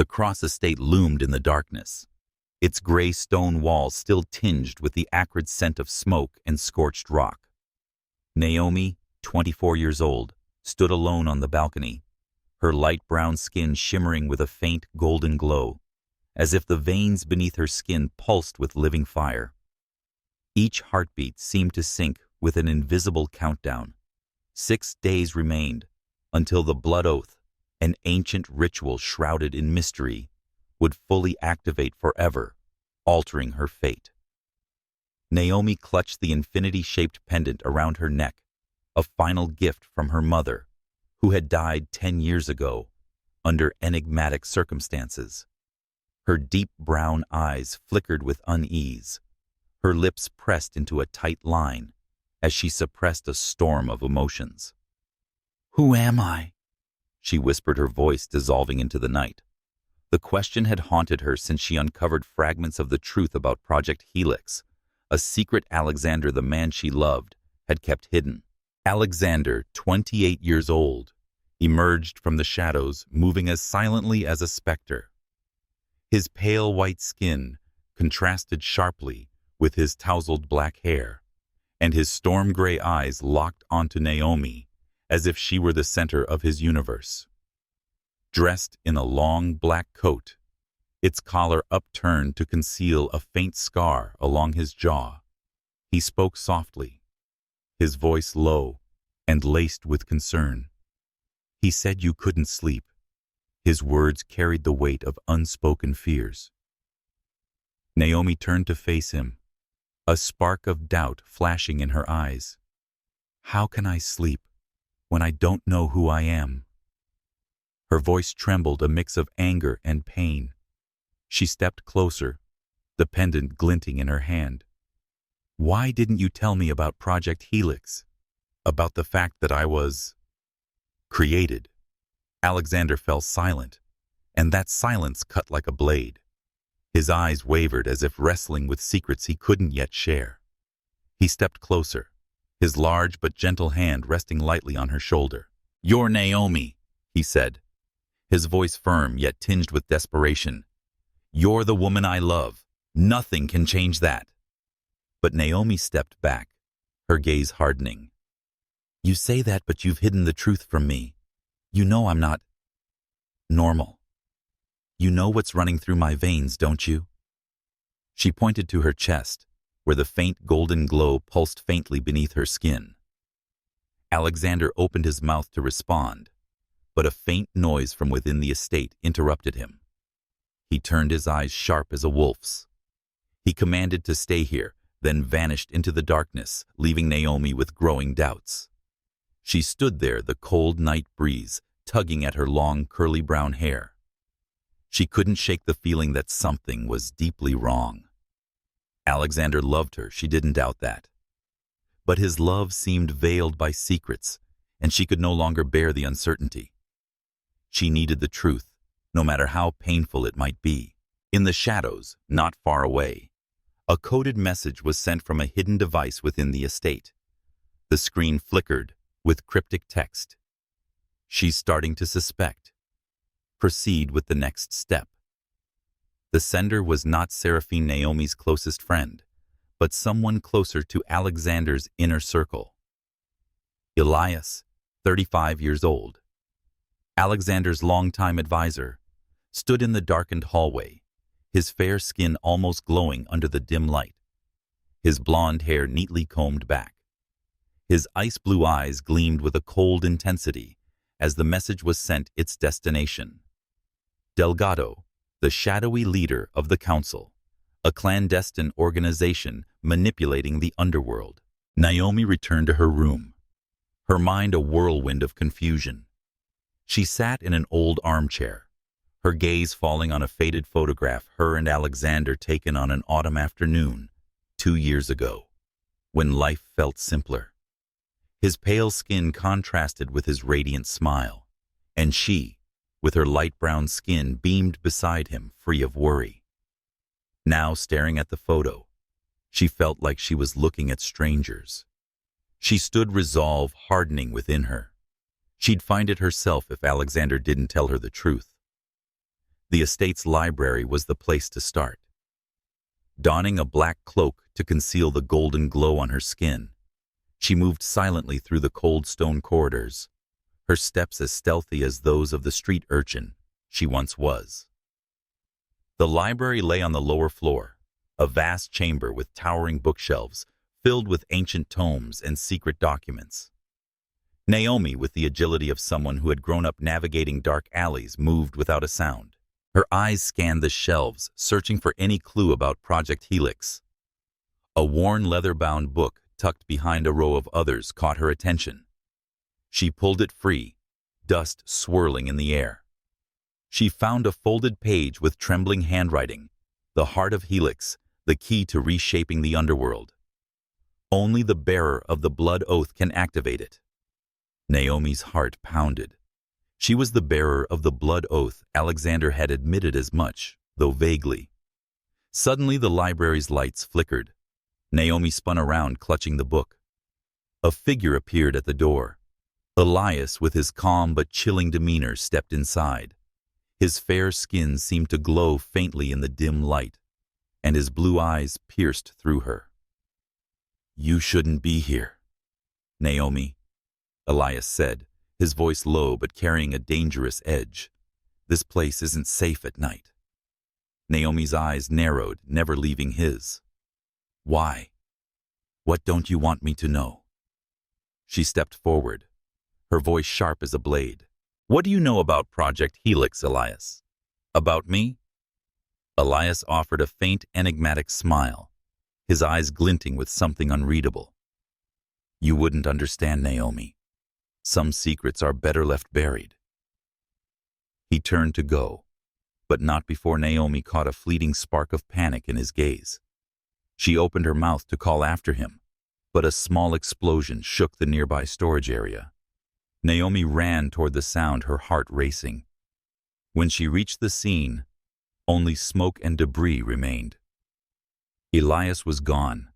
The Cross estate loomed in the darkness, its gray stone walls still tinged with the acrid scent of smoke and scorched rock. Naomi, 24 years old, stood alone on the balcony, her light brown skin shimmering with a faint golden glow, as if the veins beneath her skin pulsed with living fire. Each heartbeat seemed to sync with an invisible countdown. 6 days remained until the blood oath, an ancient ritual shrouded in mystery, would fully activate forever, altering her fate. Naomi clutched the infinity-shaped pendant around her neck, a final gift from her mother, who had died 10 years ago, under enigmatic circumstances. Her deep brown eyes flickered with unease, her lips pressed into a tight line as she suppressed a storm of emotions. "Who am I?" she whispered, her voice dissolving into the night. The question had haunted her since she uncovered fragments of the truth about Project Helix, a secret Alexander, the man she loved, had kept hidden. Alexander, 28 years old, emerged from the shadows, moving as silently as a specter. His pale white skin contrasted sharply with his tousled black hair, and his storm-gray eyes locked onto Naomi as if she were the center of his universe. Dressed in a long black coat, its collar upturned to conceal a faint scar along his jaw, he spoke softly, his voice low and laced with concern. "He said you couldn't sleep." His words carried the weight of unspoken fears. Naomi turned to face him, a spark of doubt flashing in her eyes. "How can I sleep when I don't know who I am?" Her voice trembled, a mix of anger and pain. She stepped closer, the pendant glinting in her hand. "Why didn't you tell me about Project Helix? About the fact that I was created?" Alexander fell silent, and that silence cut like a blade. His eyes wavered as if wrestling with secrets he couldn't yet share. He stepped closer, his large but gentle hand resting lightly on her shoulder. "You're Naomi," he said, his voice firm yet tinged with desperation. "You're the woman I love. Nothing can change that." But Naomi stepped back, her gaze hardening. "You say that, but you've hidden the truth from me. You know I'm not normal. You know what's running through my veins, don't you?" She pointed to her chest, where the faint golden glow pulsed faintly beneath her skin. Alexander opened his mouth to respond, but a faint noise from within the estate interrupted him. He turned his eyes sharp as a wolf's. He commanded to stay here, then vanished into the darkness, leaving Naomi with growing doubts. She stood there, the cold night breeze tugging at her long, curly brown hair. She couldn't shake the feeling that something was deeply wrong. Alexander loved her, she didn't doubt that. But his love seemed veiled by secrets, and she could no longer bear the uncertainty. She needed the truth, no matter how painful it might be. In the shadows, not far away, a coded message was sent from a hidden device within the estate. The screen flickered with cryptic text. "She's starting to suspect. Proceed with the next step." The sender was not Seraphine, Naomi's closest friend, but someone closer to Alexander's inner circle. Elias, 35 years old, Alexander's longtime advisor, stood in the darkened hallway, his fair skin almost glowing under the dim light, his blonde hair neatly combed back. His ice-blue eyes gleamed with a cold intensity as the message was sent its destination. Delgado, the shadowy leader of the council, a clandestine organization manipulating the underworld. Naomi returned to her room, her mind a whirlwind of confusion. She sat in an old armchair, her gaze falling on a faded photograph her and Alexander taken on an autumn afternoon 2 years ago, when life felt simpler. His pale skin contrasted with his radiant smile, and she, with her light brown skin, beamed beside him, free of worry. Now, staring at the photo, she felt like she was looking at strangers. She stood, resolve hardening within her. She'd find it herself if Alexander didn't tell her the truth. The estate's library was the place to start. Donning a black cloak to conceal the golden glow on her skin, she moved silently through the cold stone corridors, her steps as stealthy as those of the street urchin she once was. The library lay on the lower floor, a vast chamber with towering bookshelves filled with ancient tomes and secret documents. Naomi, with the agility of someone who had grown up navigating dark alleys, moved without a sound. Her eyes scanned the shelves, searching for any clue about Project Helix. A worn leather-bound book tucked behind a row of others caught her attention. She pulled it free, dust swirling in the air. She found a folded page with trembling handwriting, the heart of Helix, the key to reshaping the underworld. Only the bearer of the blood oath can activate it. Naomi's heart pounded. She was the bearer of the blood oath. Alexander had admitted as much, though vaguely. Suddenly the library's lights flickered. Naomi spun around, clutching the book. A figure appeared at the door. Elias, with his calm but chilling demeanor, stepped inside. His fair skin seemed to glow faintly in the dim light, and his blue eyes pierced through her. "You shouldn't be here, Naomi," Elias said, his voice low but carrying a dangerous edge. "This place isn't safe at night." Naomi's eyes narrowed, never leaving his. "Why? What don't you want me to know?" She stepped forward, her voice sharp as a blade. "What do you know about Project Helix, Elias?" "About me?" Elias offered a faint, enigmatic smile, his eyes glinting with something unreadable. "You wouldn't understand, Naomi. Some secrets are better left buried." He turned to go, but not before Naomi caught a fleeting spark of panic in his gaze. She opened her mouth to call after him, but a small explosion shook the nearby storage area. Naomi ran toward the sound, her heart racing. When she reached the scene, only smoke and debris remained. Elias was gone,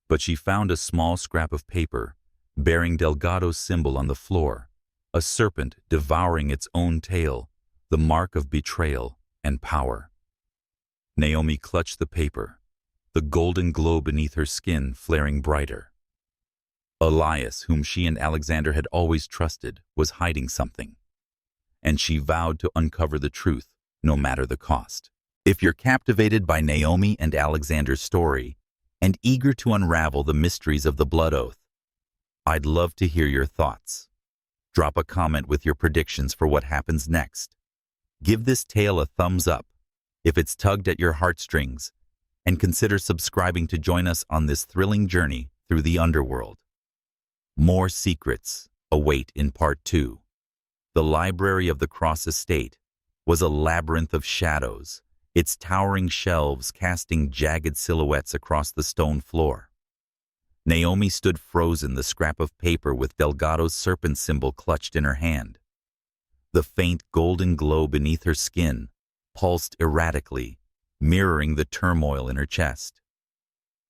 but she found a small scrap of paper bearing Delgado's symbol on the floor, a serpent devouring its own tail, the mark of betrayal and power. Naomi clutched the paper, the golden glow beneath her skin flaring brighter. Elias, whom she and Alexander had always trusted, was hiding something, and she vowed to uncover the truth, no matter the cost. If you're captivated by Naomi and Alexander's story and eager to unravel the mysteries of the blood oath, I'd love to hear your thoughts. Drop a comment with your predictions for what happens next. Give this tale a thumbs up if it's tugged at your heartstrings, and consider subscribing to join us on this thrilling journey through the underworld. More secrets await in Part 2. The Library of the Cross Estate was a labyrinth of shadows, its towering shelves casting jagged silhouettes across the stone floor. Naomi stood frozen, the scrap of paper with Delgado's serpent symbol clutched in her hand. The faint golden glow beneath her skin pulsed erratically, mirroring the turmoil in her chest.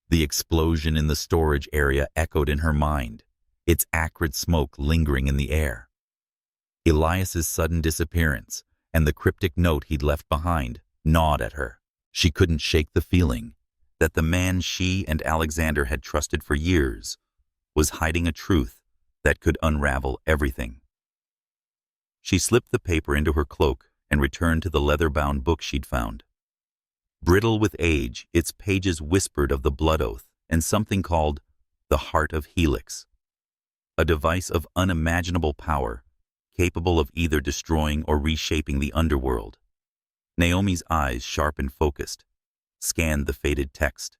The explosion in the storage area echoed in her mind, its acrid smoke lingering in the air. Elias's sudden disappearance and the cryptic note he'd left behind gnawed at her. She couldn't shake the feeling that the man she and Alexander had trusted for years was hiding a truth that could unravel everything. She slipped the paper into her cloak and returned to the leather-bound book she'd found. Brittle with age, its pages whispered of the blood oath and something called the heart of Helix, a device of unimaginable power, capable of either destroying or reshaping the underworld. Naomi's eyes, sharp and focused, scanned the faded text.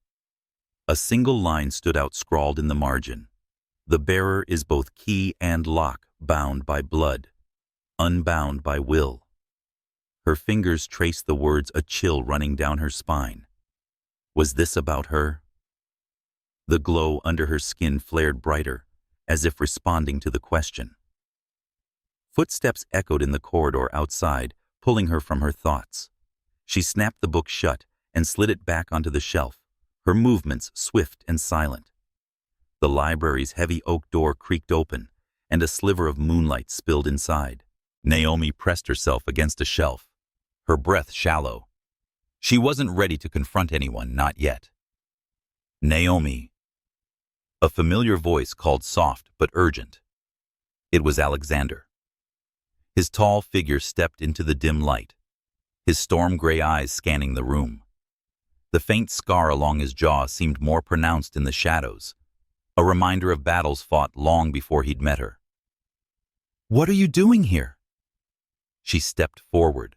A single line stood out scrawled in the margin. The bearer is both key and lock, bound by blood, unbound by will. Her fingers traced the words, a chill running down her spine. Was this about her? The glow under her skin flared brighter, as if responding to the question. Footsteps echoed in the corridor outside, pulling her from her thoughts. She snapped the book shut and slid it back onto the shelf, her movements swift and silent. The library's heavy oak door creaked open, and a sliver of moonlight spilled inside. Naomi pressed herself against a shelf, her breath shallow. She wasn't ready to confront anyone, not yet. Naomi. A familiar voice called soft but urgent. It was Alexander. His tall figure stepped into the dim light, his storm-gray eyes scanning the room. The faint scar along his jaw seemed more pronounced in the shadows, a reminder of battles fought long before he'd met her. "What are you doing here?" She stepped forward,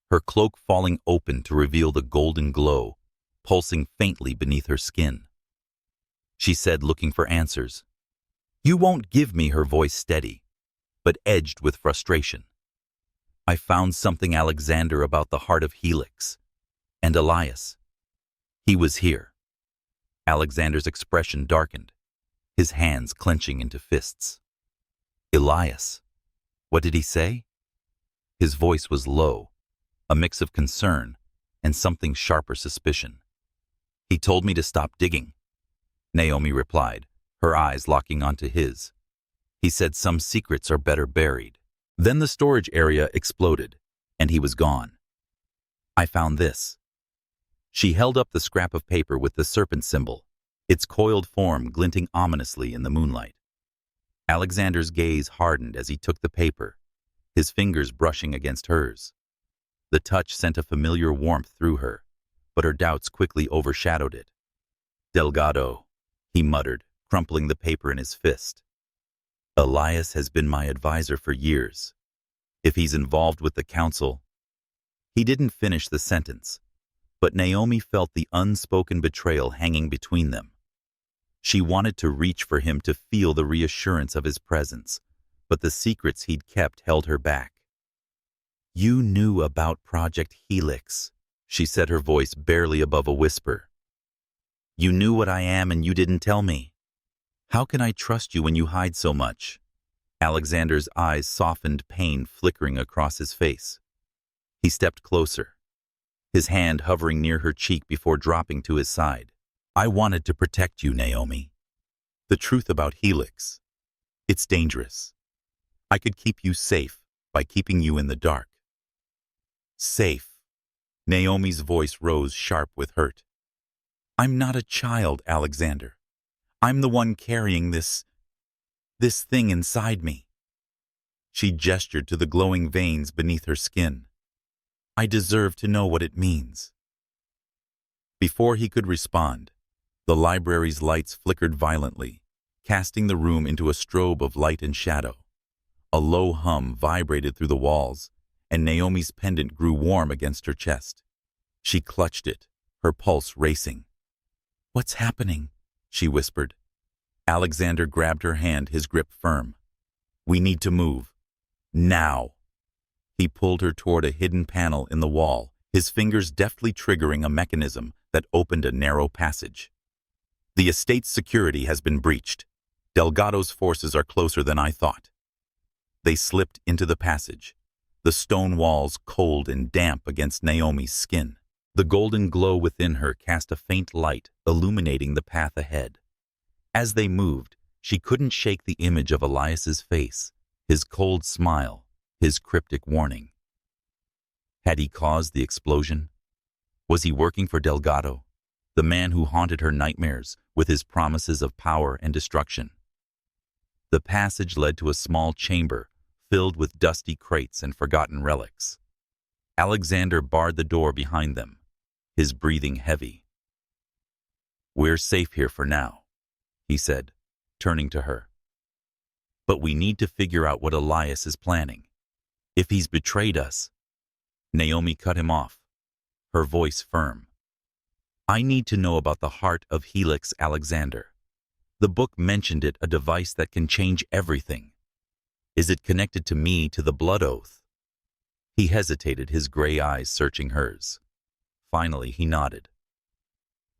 her cloak falling open to reveal the golden glow, pulsing faintly beneath her skin. She said, looking for answers. "You won't give me," her voice steady, but edged with frustration. "I found something, Alexander, about the heart of Helix. And Elias. He was here." Alexander's expression darkened, his hands clenching into fists. "Elias? What did he say?" His voice was low, a mix of concern and something sharper suspicion. "He told me to stop digging," Naomi replied, her eyes locking onto his. "He said some secrets are better buried." Then the storage area exploded, and he was gone. "I found this." She held up the scrap of paper with the serpent symbol, its coiled form glinting ominously in the moonlight. Alexander's gaze hardened as he took the paper, his fingers brushing against hers. The touch sent a familiar warmth through her, but her doubts quickly overshadowed it. "Delgado," he muttered, crumpling the paper in his fist. "Elias has been my advisor for years. If he's involved with the council—" He didn't finish the sentence, but Naomi felt the unspoken betrayal hanging between them. She wanted to reach for him to feel the reassurance of his presence, but the secrets he'd kept held her back. "You knew about Project Helix," she said, her voice barely above a whisper. "You knew what I am and you didn't tell me. How can I trust you when you hide so much?" Alexander's eyes softened, pain flickering across his face. He stepped closer, his hand hovering near her cheek before dropping to his side. "I wanted to protect you, Naomi. The truth about Helix, it's dangerous. I could keep you safe by keeping you in the dark." "Safe?" Naomi's voice rose sharp with hurt. "I'm not a child, Alexander. I'm the one carrying this thing inside me." She gestured to the glowing veins beneath her skin. "I deserve to know what it means." Before he could respond, the library's lights flickered violently, casting the room into a strobe of light and shadow. A low hum vibrated through the walls, and Naomi's pendant grew warm against her chest. She clutched it, her pulse racing. "What's happening?" she whispered. Alexander grabbed her hand, his grip firm. "We need to move. Now." He pulled her toward a hidden panel in the wall, his fingers deftly triggering a mechanism that opened a narrow passage. "The estate's security has been breached. Delgado's forces are closer than I thought." They slipped into the passage, the stone walls cold and damp against Naomi's skin. The golden glow within her cast a faint light, illuminating the path ahead. As they moved, she couldn't shake the image of Elias's face, his cold smile, his cryptic warning. Had he caused the explosion? Was he working for Delgado, the man who haunted her nightmares with his promises of power and destruction? The passage led to a small chamber filled with dusty crates and forgotten relics. Alexander barred the door behind them, his breathing heavy. "We're safe here for now," he said, turning to her. "But we need to figure out what Elias is planning. If he's betrayed us—" Naomi cut him off, her voice firm. "I need to know about the heart of Helix, Alexander. The book mentioned it, a device that can change everything. Is it connected to me, to the blood oath?" He hesitated, his gray eyes searching hers. Finally, he nodded.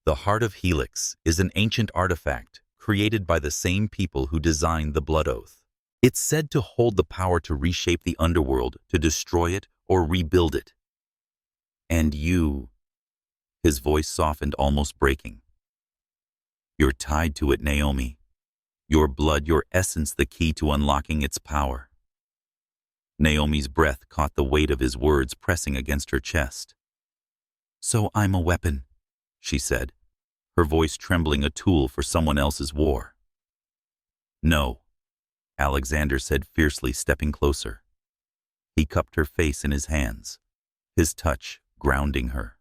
"The heart of Helix is an ancient artifact created by the same people who designed the blood oath. It's said to hold the power to reshape the underworld, to destroy it or rebuild it. And you—" his voice softened, almost breaking. "You're tied to it, Naomi. Your blood, your essence, the key to unlocking its power." Naomi's breath caught the weight of his words pressing against her chest. "So I'm a weapon," she said, her voice trembling, a tool for someone else's war. "No," Alexander said fiercely, stepping closer. He cupped her face in his hands, his touch grounding her.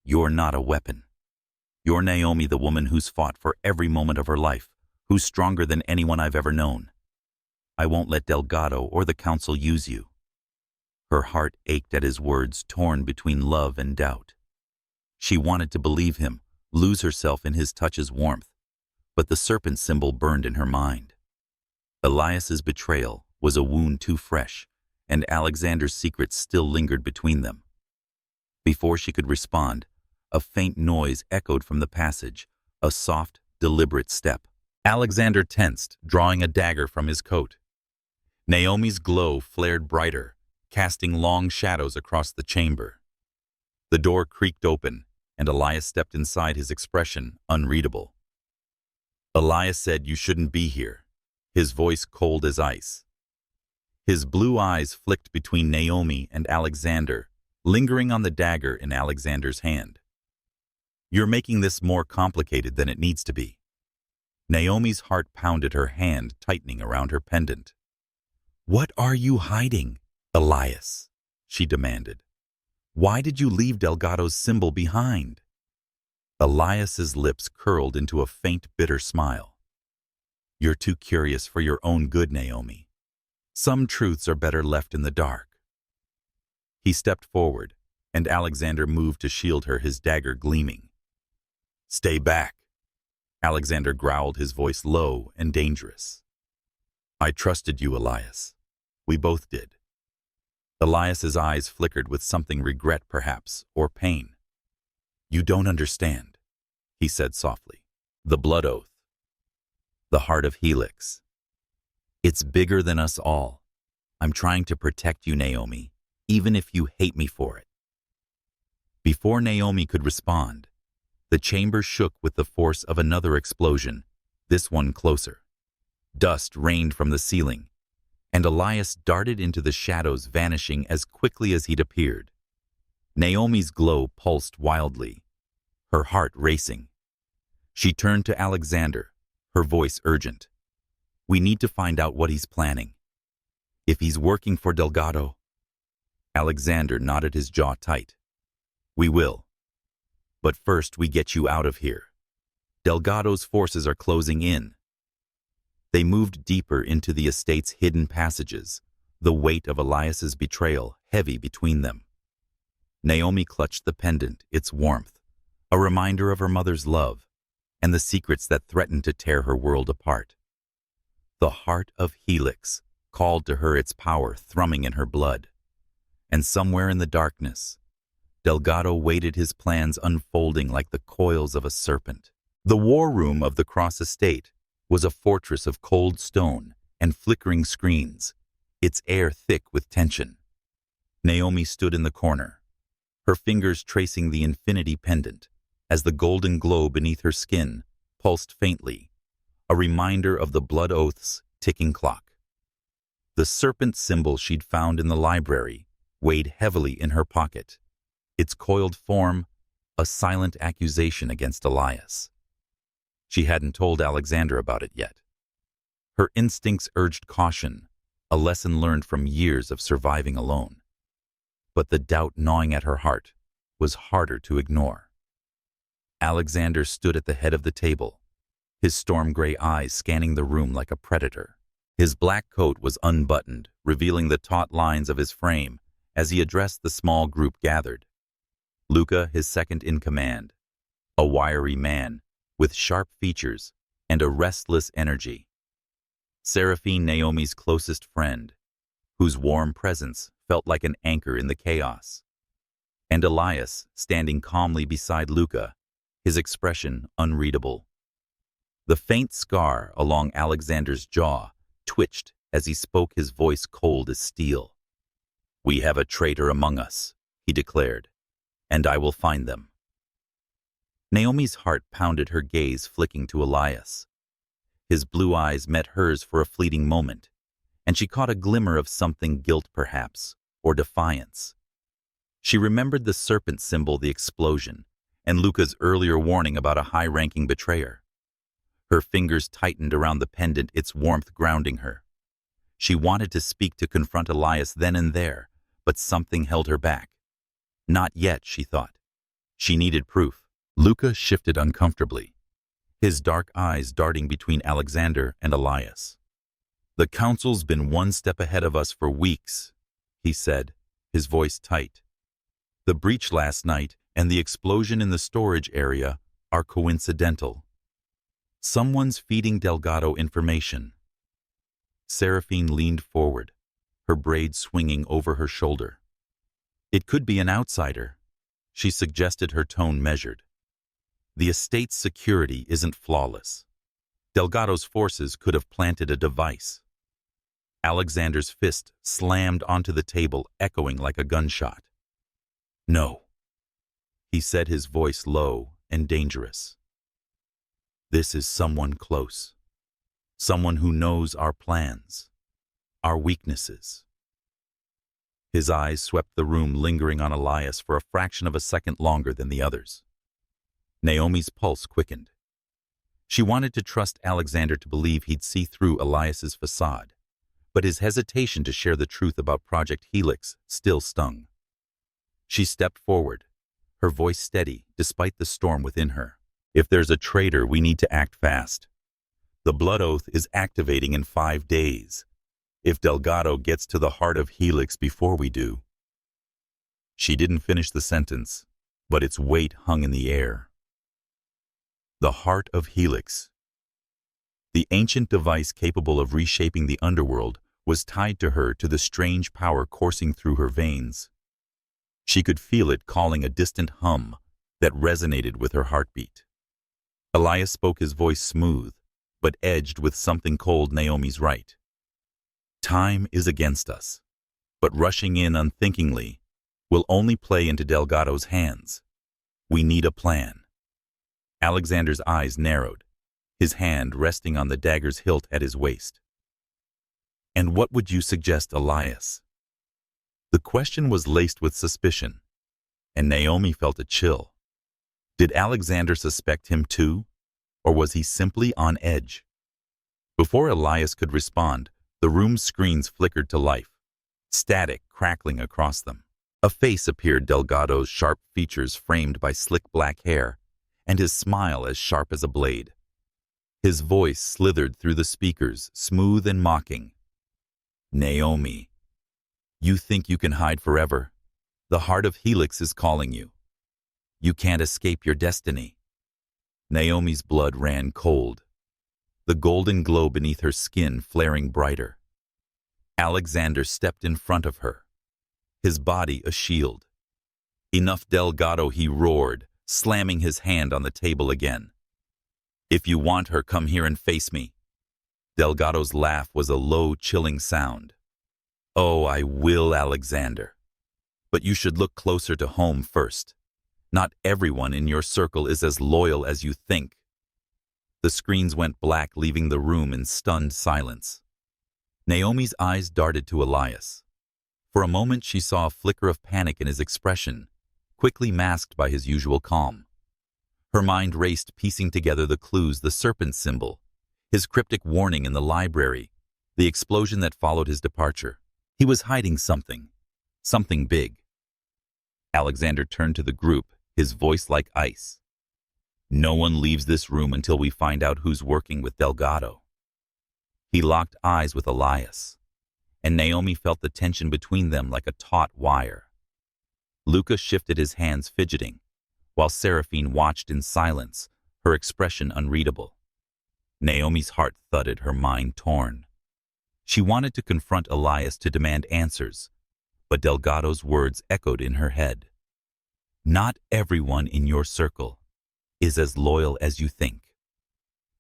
"You're not a weapon. You're Naomi, the woman who's fought for every moment of her life, who's stronger than anyone I've ever known. I won't let Delgado or the council use you." Her heart ached at his words, torn between love and doubt. She wanted to believe him, lose herself in his touch's warmth, but the serpent symbol burned in her mind. Elias's betrayal was a wound too fresh, and Alexander's secrets still lingered between them. Before she could respond, a faint noise echoed from the passage, a soft, deliberate step. Alexander tensed, drawing a dagger from his coat. Naomi's glow flared brighter, casting long shadows across the chamber. The door creaked open, and Elias stepped inside, his expression unreadable. Elias said, "You shouldn't be here," his voice cold as ice. His blue eyes flicked between Naomi and Alexander, lingering on the dagger in Alexander's hand. "You're making this more complicated than it needs to be." Naomi's heart pounded, her hand tightening around her pendant. "What are you hiding, Elias?" she demanded. "Why did you leave Delgado's symbol behind?" Elias's lips curled into a faint, bitter smile. "You're too curious for your own good, Naomi. Some truths are better left in the dark." He stepped forward, and Alexander moved to shield her, his dagger gleaming. "Stay back," Alexander growled, his voice low and dangerous. "I trusted you, Elias. We both did." Elias's eyes flickered with something, regret perhaps, or pain. "You don't understand," he said softly. "The blood oath. The heart of Helix. It's bigger than us all. I'm trying to protect you, Naomi, even if you hate me for it." Before Naomi could respond, the chamber shook with the force of another explosion, this one closer. Dust rained from the ceiling, and Elias darted into the shadows, vanishing as quickly as he'd appeared. Naomi's glow pulsed wildly, her heart racing. She turned to Alexander, her voice urgent. "We need to find out what he's planning. If he's working for Delgado." Alexander nodded, his jaw tight. "We will. But first we get you out of here. Delgado's forces are closing in." They moved deeper into the estate's hidden passages, the weight of Elias's betrayal heavy between them. Naomi clutched the pendant, its warmth, a reminder of her mother's love, and the secrets that threatened to tear her world apart. The heart of Helix called to her, its power thrumming in her blood. And somewhere in the darkness, Delgado waited, his plans unfolding like the coils of a serpent. The war room of the Cross Estate was a fortress of cold stone and flickering screens, its air thick with tension. Naomi stood in the corner, her fingers tracing the infinity pendant, as the golden glow beneath her skin pulsed faintly, a reminder of the blood oath's ticking clock. The serpent symbol she'd found in the library weighed heavily in her pocket, its coiled form a silent accusation against Elias. She hadn't told Alexander about it yet. Her instincts urged caution, a lesson learned from years of surviving alone. But the doubt gnawing at her heart was harder to ignore. Alexander stood at the head of the table, his storm-gray eyes scanning the room like a predator. His black coat was unbuttoned, revealing the taut lines of his frame as he addressed the small group gathered. Luca, his second in command, a wiry man with sharp features and a restless energy. Seraphine, Naomi's closest friend, whose warm presence felt like an anchor in the chaos. And Elias, standing calmly beside Luca, his expression unreadable. The faint scar along Alexander's jaw twitched as he spoke, his voice cold as steel. "We have a traitor among us," he declared, "and I will find them." Naomi's heart pounded, her gaze flicking to Elias. His blue eyes met hers for a fleeting moment, and she caught a glimmer of something, guilt perhaps, or defiance. She remembered the serpent symbol, the explosion, and Luca's earlier warning about a high-ranking betrayer. Her fingers tightened around the pendant, its warmth grounding her. She wanted to speak, to confront Elias then and there, but something held her back. Not yet, she thought. She needed proof. Luca shifted uncomfortably, his dark eyes darting between Alexander and Elias. "The council's been one step ahead of us for weeks," he said, his voice tight. "The breach last night and the explosion in the storage area are coincidental. Someone's feeding Delgado information." Seraphine leaned forward, her braids swinging over her shoulder. "It could be an outsider," she suggested, her tone measured. "The estate's security isn't flawless. Delgado's forces could have planted a device." Alexander's fist slammed onto the table, echoing like a gunshot. "No," he said, his voice low and dangerous. "This is someone close. Someone who knows our plans, our weaknesses." His eyes swept the room, lingering on Elias for a fraction of a second longer than the others. Naomi's pulse quickened. She wanted to trust Alexander, to believe he'd see through Elias's facade, but his hesitation to share the truth about Project Helix still stung. She stepped forward, her voice steady despite the storm within her. "If there's a traitor, we need to act fast. The blood oath is activating in 5 days. If Delgado gets to the heart of Helix before we do—" She didn't finish the sentence, but its weight hung in the air. The heart of Helix. The ancient device capable of reshaping the underworld was tied to her, to the strange power coursing through her veins. She could feel it calling, a distant hum that resonated with her heartbeat. Elias spoke, his voice smooth, but edged with something cold. "Naomi's right. Time is against us, but rushing in unthinkingly will only play into Delgado's hands. We need a plan." Alexander's eyes narrowed, his hand resting on the dagger's hilt at his waist. "And what would you suggest, Elias?" The question was laced with suspicion, and Naomi felt a chill. Did Alexander suspect him too, or was he simply on edge? Before Elias could respond, the room's screens flickered to life, static crackling across them. A face appeared, Delgado's sharp features framed by slick black hair, and his smile as sharp as a blade. His voice slithered through the speakers, smooth and mocking. "Naomi, you think you can hide forever? The heart of Helix is calling you. You can't escape your destiny." Naomi's blood ran cold, the golden glow beneath her skin flaring brighter. Alexander stepped in front of her, his body a shield. "Enough, Delgado," he roared, slamming his hand on the table again. "If you want her, come here and face me." Delgado's laugh was a low, chilling sound. "Oh, I will, Alexander. But you should look closer to home first. Not everyone in your circle is as loyal as you think." The screens went black, leaving the room in stunned silence. Naomi's eyes darted to Elias. For a moment she saw a flicker of panic in his expression, quickly masked by his usual calm. Her mind raced, piecing together the clues: the serpent symbol, his cryptic warning in the library, the explosion that followed his departure. He was hiding something big. Alexander turned to the group, his voice like ice. "No one leaves this room until we find out who's working with Delgado." He locked eyes with Elias, and Naomi felt the tension between them like a taut wire. Luca shifted his hands, fidgeting, while Seraphine watched in silence, her expression unreadable. Naomi's heart thudded, her mind torn. She wanted to confront Elias, to demand answers, but Delgado's words echoed in her head. "Not everyone in your circle is as loyal as you think."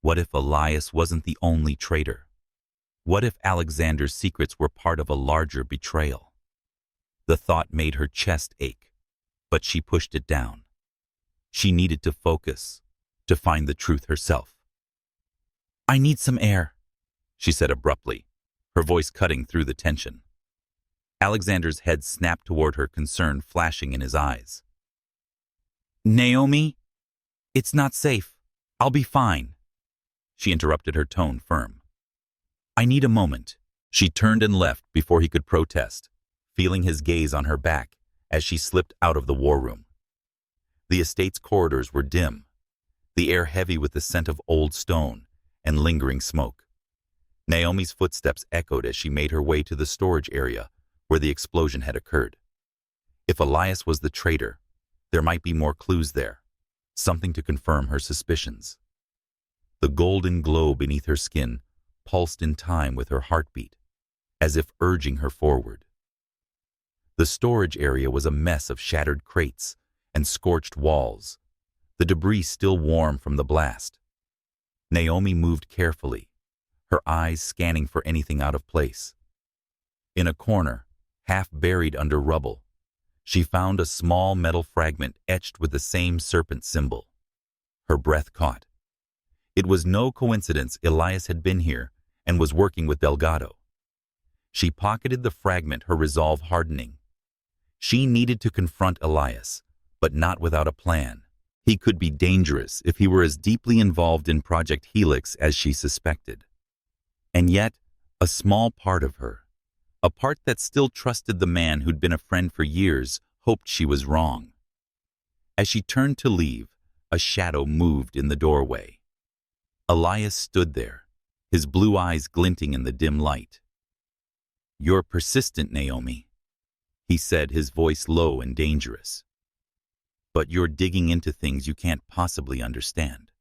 What if Elias wasn't the only traitor? What if Alexander's secrets were part of a larger betrayal? The thought made her chest ache, but she pushed it down. She needed to focus, to find the truth herself. "I need some air," she said abruptly, her voice cutting through the tension. Alexander's head snapped toward her, concern flashing in his eyes. "Naomi, it's not safe. I'll be fine." She interrupted, her tone firm. "I need a moment." She turned and left before he could protest, feeling his gaze on her back as she slipped out of the war room. The estate's corridors were dim, the air heavy with the scent of old stone and lingering smoke. Naomi's footsteps echoed as she made her way to the storage area where the explosion had occurred. If Elias was the traitor, there might be more clues there, something to confirm her suspicions. The golden glow beneath her skin pulsed in time with her heartbeat, as if urging her forward. The storage area was a mess of shattered crates and scorched walls, the debris still warm from the blast. Naomi moved carefully, her eyes scanning for anything out of place. In a corner, half buried under rubble, she found a small metal fragment etched with the same serpent symbol. Her breath caught. It was no coincidence Elias had been here and was working with Delgado. She pocketed the fragment, her resolve hardening. She needed to confront Elias, but not without a plan. He could be dangerous if he were as deeply involved in Project Helix as she suspected. And yet, a small part of her, a part that still trusted the man who'd been a friend for years, hoped she was wrong. As she turned to leave, a shadow moved in the doorway. Elias stood there, his blue eyes glinting in the dim light. "You're persistent, Naomi," he said, his voice low and dangerous. "But you're digging into things you can't possibly understand."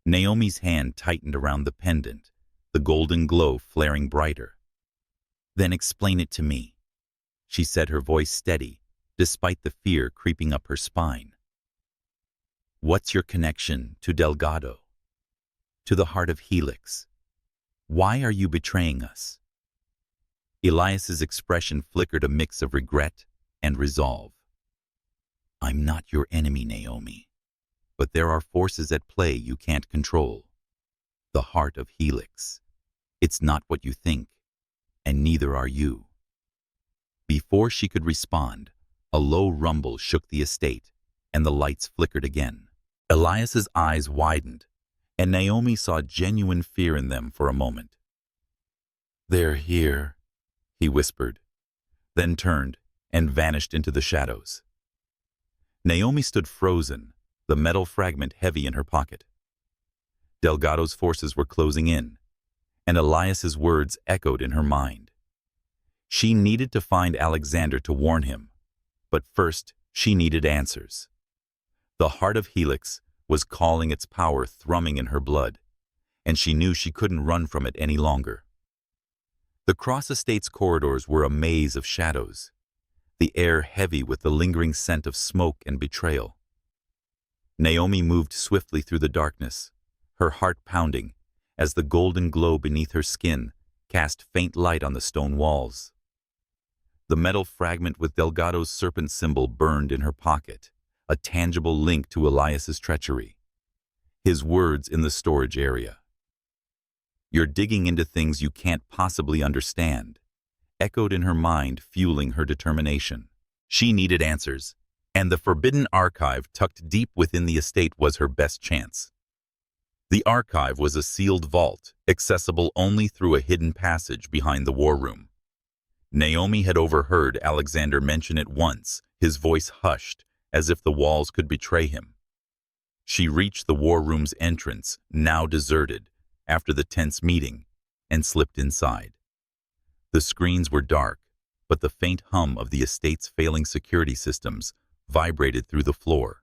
Naomi's hand tightened around the pendant, the golden glow flaring brighter. "Then explain it to me," she said, her voice steady, despite the fear creeping up her spine. "What's your connection to Delgado? To the heart of Helix? Why are you betraying us?" Elias's expression flickered a mix of regret and resolve. "I'm not your enemy, Naomi, but there are forces at play you can't control. The heart of Helix. It's not what you think, and neither are you." Before she could respond, a low rumble shook the estate, and the lights flickered again. Elias's eyes widened, and Naomi saw genuine fear in them for a moment. "They're here," he whispered, then turned and vanished into the shadows. Naomi stood frozen, the metal fragment heavy in her pocket. Delgado's forces were closing in, and Elias's words echoed in her mind. She needed to find Alexander to warn him, but first she needed answers. The heart of Helix was calling, its power thrumming in her blood, and she knew she couldn't run from it any longer. The Cross Estate's corridors were a maze of shadows, the air heavy with the lingering scent of smoke and betrayal. Naomi moved swiftly through the darkness, her heart pounding, as the golden glow beneath her skin cast faint light on the stone walls. The metal fragment with Delgado's serpent symbol burned in her pocket, a tangible link to Elias's treachery. His words in the storage area. "You're digging into things you can't possibly understand," echoed in her mind, fueling her determination. She needed answers, and the forbidden archive tucked deep within the estate was her best chance. The archive was a sealed vault, accessible only through a hidden passage behind the war room. Naomi had overheard Alexander mention it once, his voice hushed, as if the walls could betray him. She reached the war room's entrance, now deserted, after the tense meeting, and slipped inside. The screens were dark, but the faint hum of the estate's failing security systems vibrated through the floor.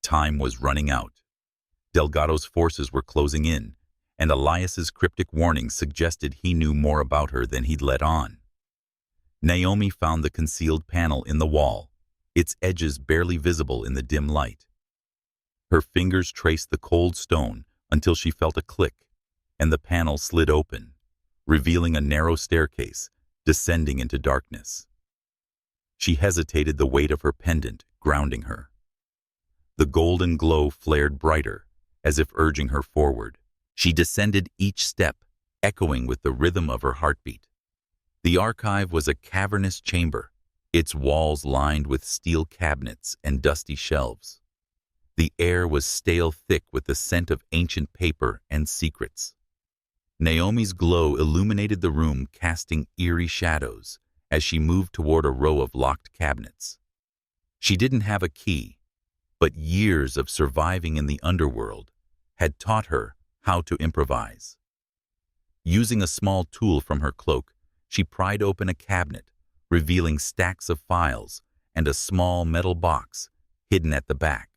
Time was running out. Delgado's forces were closing in, and Elias's cryptic warning suggested he knew more about her than he'd let on. Naomi found the concealed panel in the wall, its edges barely visible in the dim light. Her fingers traced the cold stone until she felt a click, and the panel slid open, revealing a narrow staircase descending into darkness. She hesitated, the weight of her pendant grounding her. The golden glow flared brighter, as if urging her forward. She descended each step, echoing with the rhythm of her heartbeat. The archive was a cavernous chamber, its walls lined with steel cabinets and dusty shelves. The air was stale thick with the scent of ancient paper and secrets. Naomi's glow illuminated the room, casting eerie shadows as she moved toward a row of locked cabinets. She didn't have a key, but years of surviving in the underworld had taught her how to improvise. Using a small tool from her cloak, she pried open a cabinet, revealing stacks of files and a small metal box hidden at the back.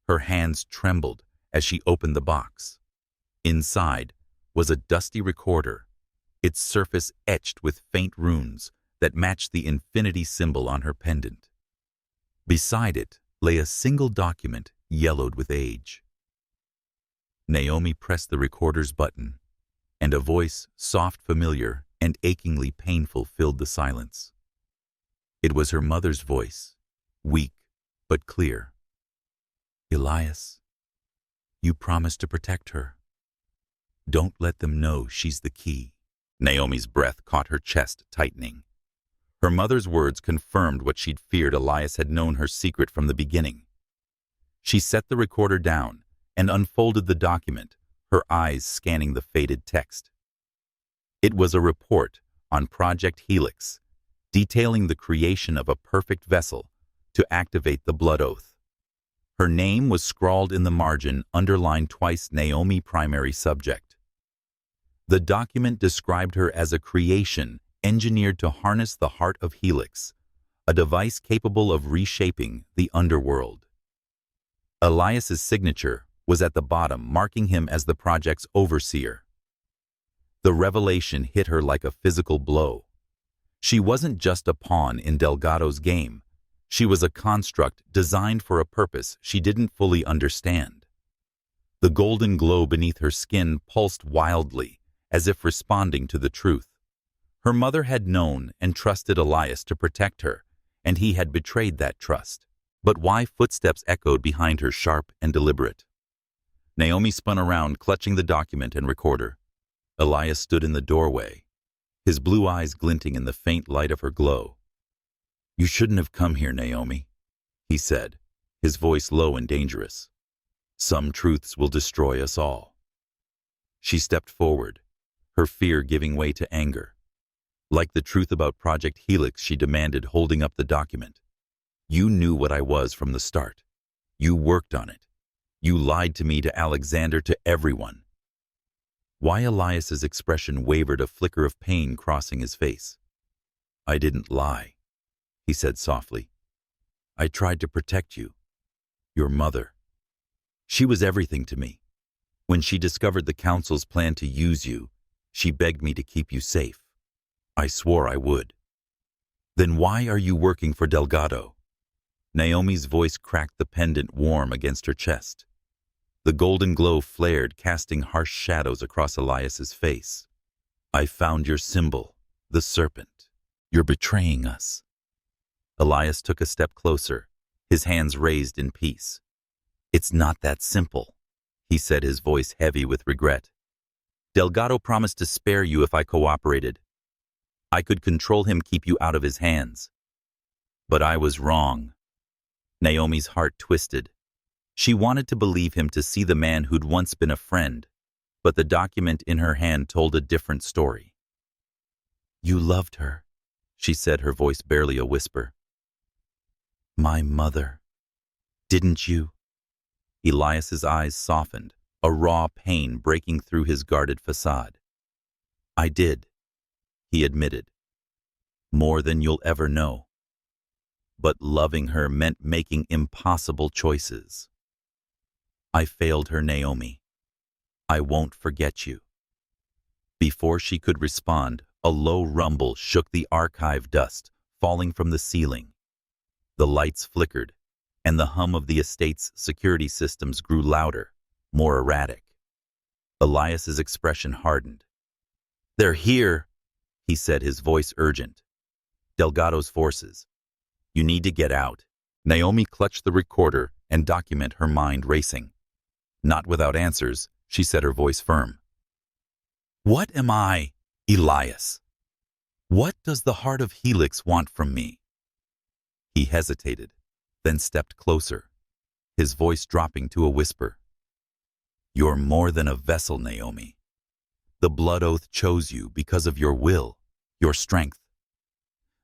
Her hands trembled as she opened the box. Inside was a dusty recorder, its surface etched with faint runes that matched the infinity symbol on her pendant. Beside it lay a single document yellowed with age. Naomi pressed the recorder's button, and a voice, soft, familiar, and achingly painful, filled the silence. It was her mother's voice, weak but clear. "Elias, you promised to protect her. Don't let them know she's the key." Naomi's breath caught her chest tightening. Her mother's words confirmed what she'd feared. Elias had known her secret from the beginning. She set the recorder down and unfolded the document, her eyes scanning the faded text. It was a report on Project Helix, detailing the creation of a perfect vessel to activate the blood oath. Her name was scrawled in the margin, underlined twice, Naomi, primary subject. The document described her as a creation engineered to harness the heart of Helix, a device capable of reshaping the underworld. Elias's signature was at the bottom, marking him as the project's overseer. The revelation hit her like a physical blow. She wasn't just a pawn in Delgado's game. She was a construct designed for a purpose she didn't fully understand. The golden glow beneath her skin pulsed wildly, as if responding to the truth. Her mother had known and trusted Elias to protect her, and he had betrayed that trust. But why? Footsteps echoed behind her, sharp and deliberate. Naomi spun around, clutching the document and recorder. Elias stood in the doorway, his blue eyes glinting in the faint light of her glow. "You shouldn't have come here, Naomi," he said, his voice low and dangerous. "Some truths will destroy us all." She stepped forward, her fear giving way to anger. Like the truth about Project Helix, she demanded, holding up the document. "You knew what I was from the start. You worked on it. You lied to me, to Alexander, to everyone." Why? Elias's expression wavered, a flicker of pain crossing his face. "I didn't lie," he said softly. "I tried to protect you. Your mother. She was everything to me. When she discovered the Council's plan to use you, she begged me to keep you safe. I swore I would." "Then why are you working for Delgado?" Naomi's voice cracked, the pendant warm against her chest. The golden glow flared, casting harsh shadows across Elias's face. "I found your symbol, the serpent. You're betraying us." Elias took a step closer, his hands raised in peace. "It's not that simple," he said, his voice heavy with regret. "Delgado promised to spare you if I cooperated. I could control him, keep you out of his hands. But I was wrong." Naomi's heart twisted. She wanted to believe him, to see the man who'd once been a friend, but the document in her hand told a different story. "You loved her," she said, her voice barely a whisper. "My mother. Didn't you?" Elias's eyes softened, a raw pain breaking through his guarded facade. "I did," he admitted. "More than you'll ever know. But loving her meant making impossible choices. I failed her, Naomi. I won't forget you." Before she could respond, a low rumble shook the archive, dust falling from the ceiling. The lights flickered, and the hum of the estate's security systems grew louder, more erratic. Elias's expression hardened. "They're here," he said, his voice urgent. "Delgado's forces. You need to get out." Naomi clutched the recorder and document, her mind racing. "Not without answers," she said, her voice firm. What am I, Elias? What does the heart of Helix want from me? He hesitated, then stepped closer, his voice dropping to a whisper. You're more than a vessel, Naomi. The blood oath chose you because of your will, your strength.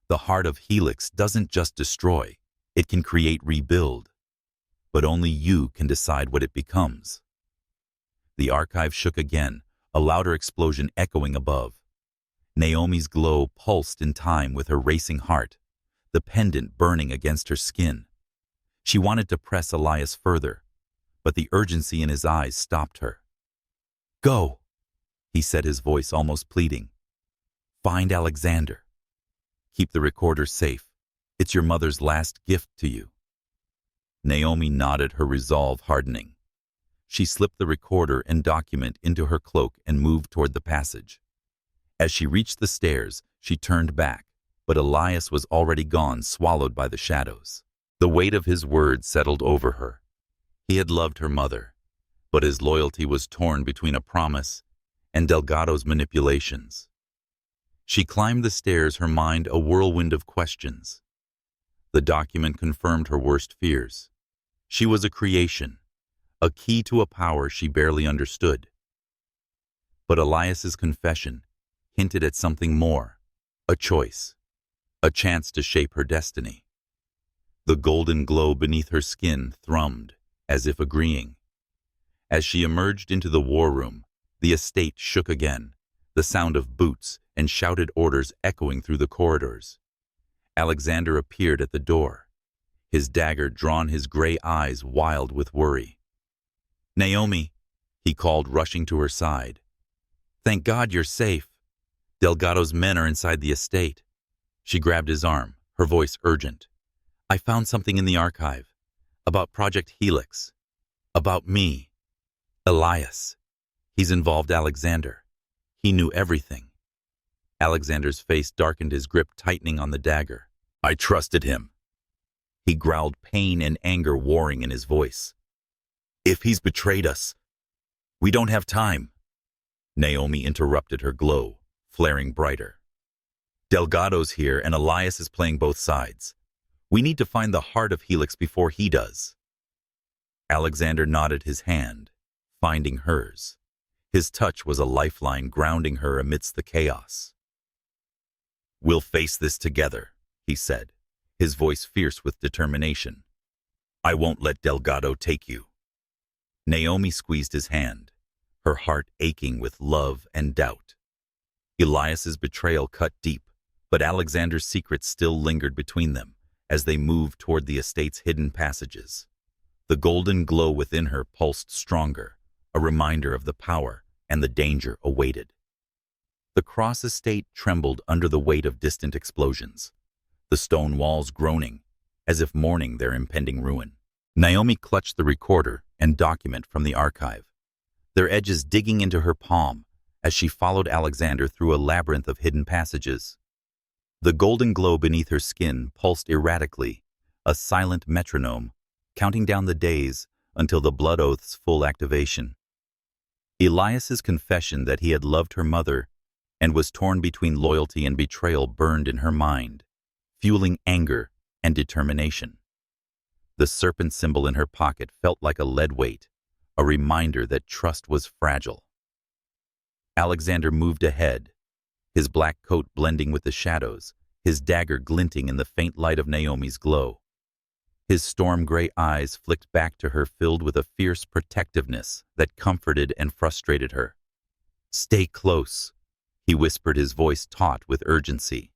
The heart of Helix doesn't just destroy, it can create, rebuild. But only you can decide what it becomes. The archive shook again, a louder explosion echoing above. Naomi's glow pulsed in time with her racing heart, the pendant burning against her skin. She wanted to press Elias further, but the urgency in his eyes stopped her. Go, he said, his voice almost pleading. Find Alexander. Keep the recorder safe. It's your mother's last gift to you. Naomi nodded, her resolve hardening. She slipped the recorder and document into her cloak and moved toward the passage. As she reached the stairs, she turned back, but Elias was already gone, swallowed by the shadows. The weight of his words settled over her. He had loved her mother, but his loyalty was torn between a promise and Delgado's manipulations. She climbed the stairs, her mind a whirlwind of questions. The document confirmed her worst fears. She was a creation, a key to a power she barely understood. But Elias's confession hinted at something more, a choice, a chance to shape her destiny. The golden glow beneath her skin thrummed, as if agreeing. As she emerged into the war room, the estate shook again, the sound of boots and shouted orders echoing through the corridors. Alexander appeared at the door, his dagger drawn, his gray eyes wild with worry. Naomi, he called, rushing to her side. Thank God you're safe. Delgado's men are inside the estate. She grabbed his arm, her voice urgent. I found something in the archive, about Project Helix, about me, Elias. He's involved Alexander. He knew everything. Alexander's face darkened, his grip tightening on the dagger. I trusted him. He growled, pain and anger warring in his voice. If he's betrayed us, we don't have time. Naomi interrupted, her glow flaring brighter. Delgado's here and Elias is playing both sides. We need to find the heart of Helix before he does. Alexander nodded, his hand finding hers. His touch was a lifeline, grounding her amidst the chaos. We'll face this together, he said, his voice fierce with determination. I won't let Delgado take you. Naomi squeezed his hand, her heart aching with love and doubt. Elias's betrayal cut deep, but Alexander's secret still lingered between them as they moved toward the estate's hidden passages. The golden glow within her pulsed stronger, a reminder of the power and the danger awaited. The Cross estate trembled under the weight of distant explosions, the stone walls groaning as if mourning their impending ruin. Naomi clutched the recorder and document from the archive, their edges digging into her palm as she followed Alexander through a labyrinth of hidden passages. The golden glow beneath her skin pulsed erratically, a silent metronome, counting down the days until the blood oath's full activation. Elias's confession that he had loved her mother and was torn between loyalty and betrayal burned in her mind, fueling anger and determination. The serpent symbol in her pocket felt like a lead weight, a reminder that trust was fragile. Alexander moved ahead, his black coat blending with the shadows, his dagger glinting in the faint light of Naomi's glow. His storm-gray eyes flicked back to her, filled with a fierce protectiveness that comforted and frustrated her. Stay close, he whispered, his voice taut with urgency.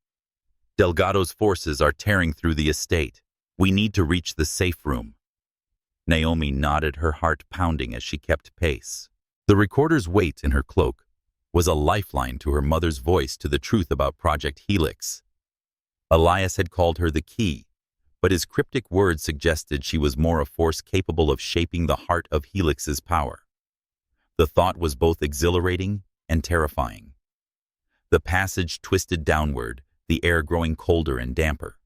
Delgado's forces are tearing through the estate. We need to reach the safe room. Naomi nodded, her heart pounding as she kept pace. The recorder's weight in her cloak was a lifeline to her mother's voice, to the truth about Project Helix. Elias had called her the key, but his cryptic words suggested she was more a force capable of shaping the heart of Helix's power. The thought was both exhilarating and terrifying. The passage twisted downward, the air growing colder and damper.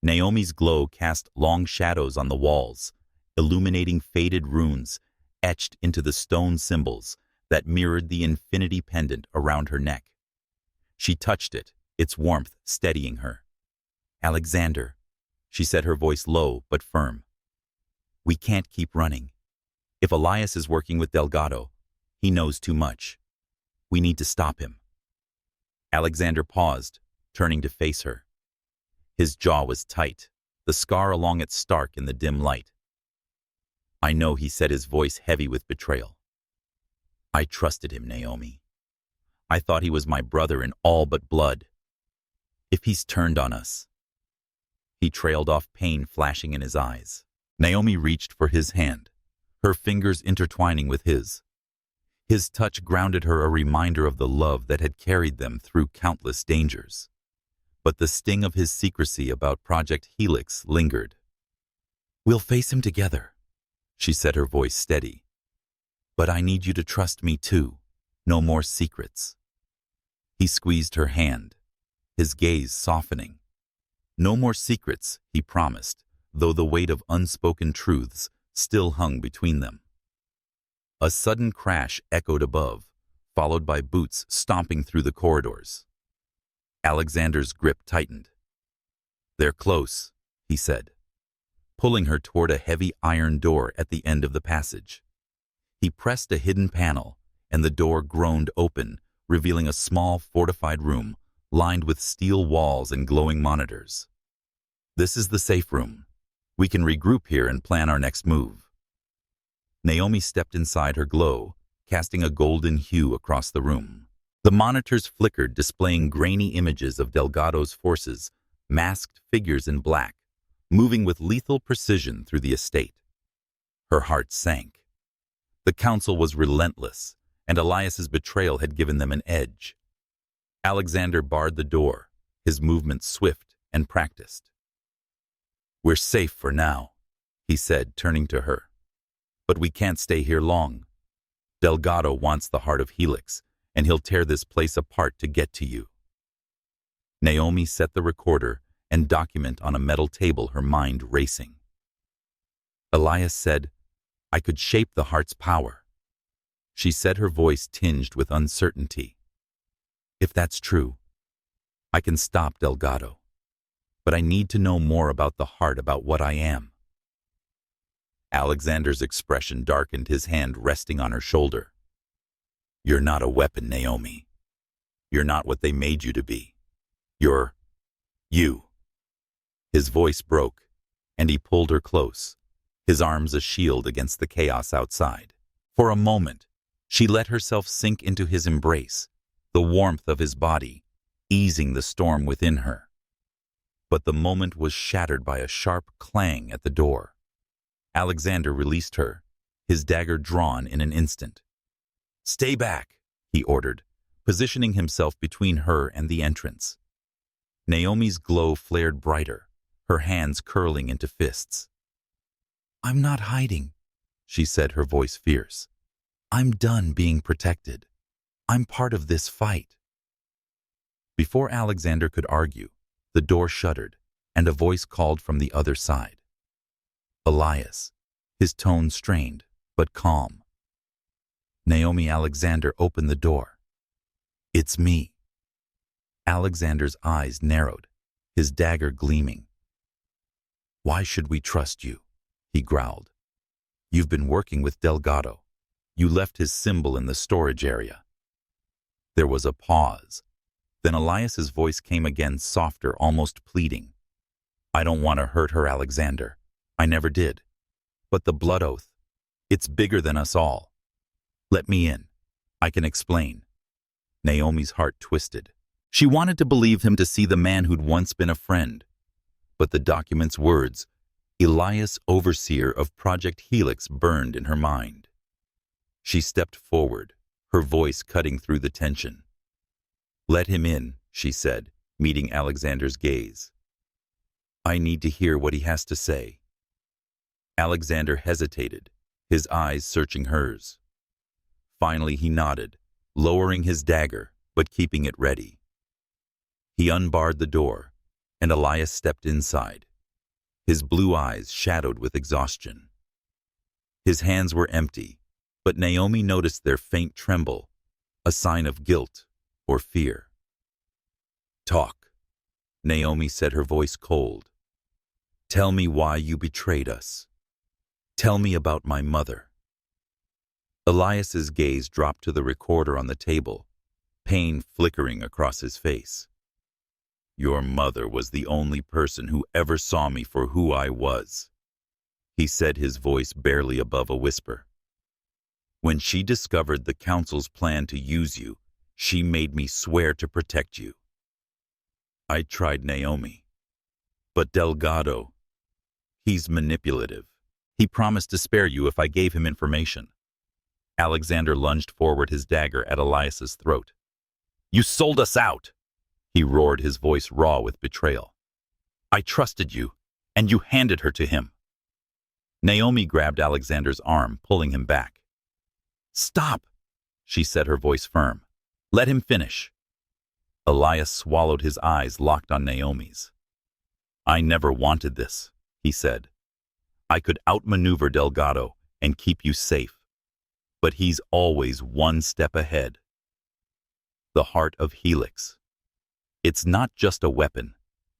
Naomi's glow cast long shadows on the walls, illuminating faded runes etched into the stone symbols that mirrored the infinity pendant around her neck. She touched it, its warmth steadying her. "Alexander," she said, her voice low but firm. "We can't keep running. If Elias is working with Delgado, he knows too much. We need to stop him." Alexander paused, turning to face her. His jaw was tight, the scar along it stark in the dim light. "I know," he said, his voice heavy with betrayal. "I trusted him, Naomi. I thought he was my brother in all but blood. If he's turned on us—" He trailed off, pain flashing in his eyes. Naomi reached for his hand, her fingers intertwining with his. His touch grounded her, a reminder of the love that had carried them through countless dangers. But the sting of his secrecy about Project Helix lingered. "We'll face him together," she said, her voice steady. "But I need you to trust me too. No more secrets." He squeezed her hand, his gaze softening. "No more secrets," he promised, though the weight of unspoken truths still hung between them. A sudden crash echoed above, followed by boots stomping through the corridors. Alexander's grip tightened. "They're close," he said, pulling her toward a heavy iron door at the end of the passage. He pressed a hidden panel, and the door groaned open, revealing a small, fortified room lined with steel walls and glowing monitors. "This is the safe room. We can regroup here and plan our next move." Naomi stepped inside, her glow casting a golden hue across the room. The monitors flickered, displaying grainy images of Delgado's forces, masked figures in black, moving with lethal precision through the estate. Her heart sank. The council was relentless, and Elias's betrayal had given them an edge. Alexander barred the door, his movements swift and practiced. "We're safe for now," he said, turning to her. "But we can't stay here long. Delgado wants the heart of Helix, and he'll tear this place apart to get to you." Naomi set the recorder and document on a metal table, her mind racing. Elias said, "I could shape the heart's power." She said, her voice tinged with uncertainty. "If that's true, I can stop Delgado. But I need to know more about the heart, about what I am." Alexander's expression darkened, his hand resting on her shoulder. "You're not a weapon, Naomi. You're not what they made you to be. You're you." His voice broke, and he pulled her close, his arms a shield against the chaos outside. For a moment, she let herself sink into his embrace, the warmth of his body easing the storm within her. But the moment was shattered by a sharp clang at the door. Alexander released her, his dagger drawn in an instant. "Stay back," he ordered, positioning himself between her and the entrance. Naomi's glow flared brighter, her hands curling into fists. "I'm not hiding," she said, her voice fierce. "I'm done being protected. I'm part of this fight." Before Alexander could argue, the door shuddered, and a voice called from the other side. "Elias," his tone strained, but calm. Naomi. Alexander opened the door. "It's me." Alexander's eyes narrowed, his dagger gleaming. "Why should we trust you?" he growled. "You've been working with Delgado. You left his symbol in the storage area." There was a pause. Then Elias's voice came again, softer, almost pleading. "I don't want to hurt her, Alexander. I never did. But the blood oath, it's bigger than us all. Let me in. I can explain." Naomi's heart twisted. She wanted to believe him, to see the man who'd once been a friend. But the document's words, "Elias, overseer of Project Helix," burned in her mind. She stepped forward, her voice cutting through the tension. "Let him in," she said, meeting Alexander's gaze. "I need to hear what he has to say." Alexander hesitated, his eyes searching hers. Finally he nodded, lowering his dagger, but keeping it ready. He unbarred the door, and Elias stepped inside, his blue eyes shadowed with exhaustion. His hands were empty, But Naomi noticed their faint tremble, a sign of guilt or fear. "Talk," Naomi said, her voice cold. "Tell me why you betrayed us. Tell me about my mother." Elias's gaze dropped to the recorder on the table, pain flickering across his face. "Your mother was the only person who ever saw me for who I was," he said, his voice barely above a whisper. "When she discovered the council's plan to use you, she made me swear to protect you. I tried Naomi. But Delgado, he's manipulative. He promised to spare you if I gave him information." Alexander lunged forward, his dagger at Elias's throat. "You sold us out!" he roared, his voice raw with betrayal. "I trusted you, and you handed her to him." Naomi grabbed Alexander's arm, pulling him back. "Stop," she said, her voice firm. "Let him finish." Elias swallowed, his eyes locked on Naomi's. "I never wanted this," he said. "I could outmaneuver Delgado and keep you safe. But he's always one step ahead." The heart of Helix. It's not just a weapon.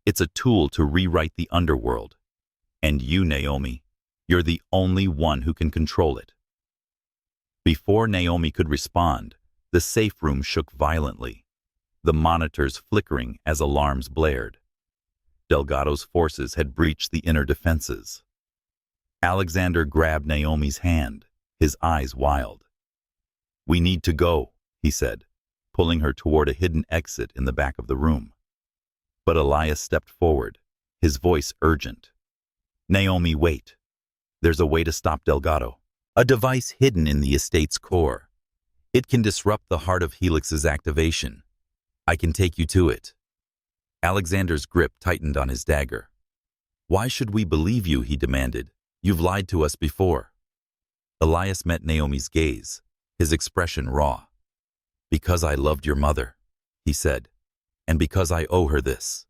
It's a tool to rewrite the underworld. And you, Naomi, you're the only one who can control it. Before Naomi could respond, the safe room shook violently, the monitors flickering as alarms blared. Delgado's forces had breached the inner defenses. Alexander grabbed Naomi's hand, his eyes wild. "We need to go," he said, pulling her toward a hidden exit in the back of the room. But Elias stepped forward, his voice urgent. "Naomi, wait. There's a way to stop Delgado. A device hidden in the estate's core. It can disrupt the heart of Helix's activation. I can take you to it." Alexander's grip tightened on his dagger. "Why should we believe you?" he demanded. "You've lied to us before." Elias met Naomi's gaze, his expression raw. "Because I loved your mother," he said, "and because I owe her this."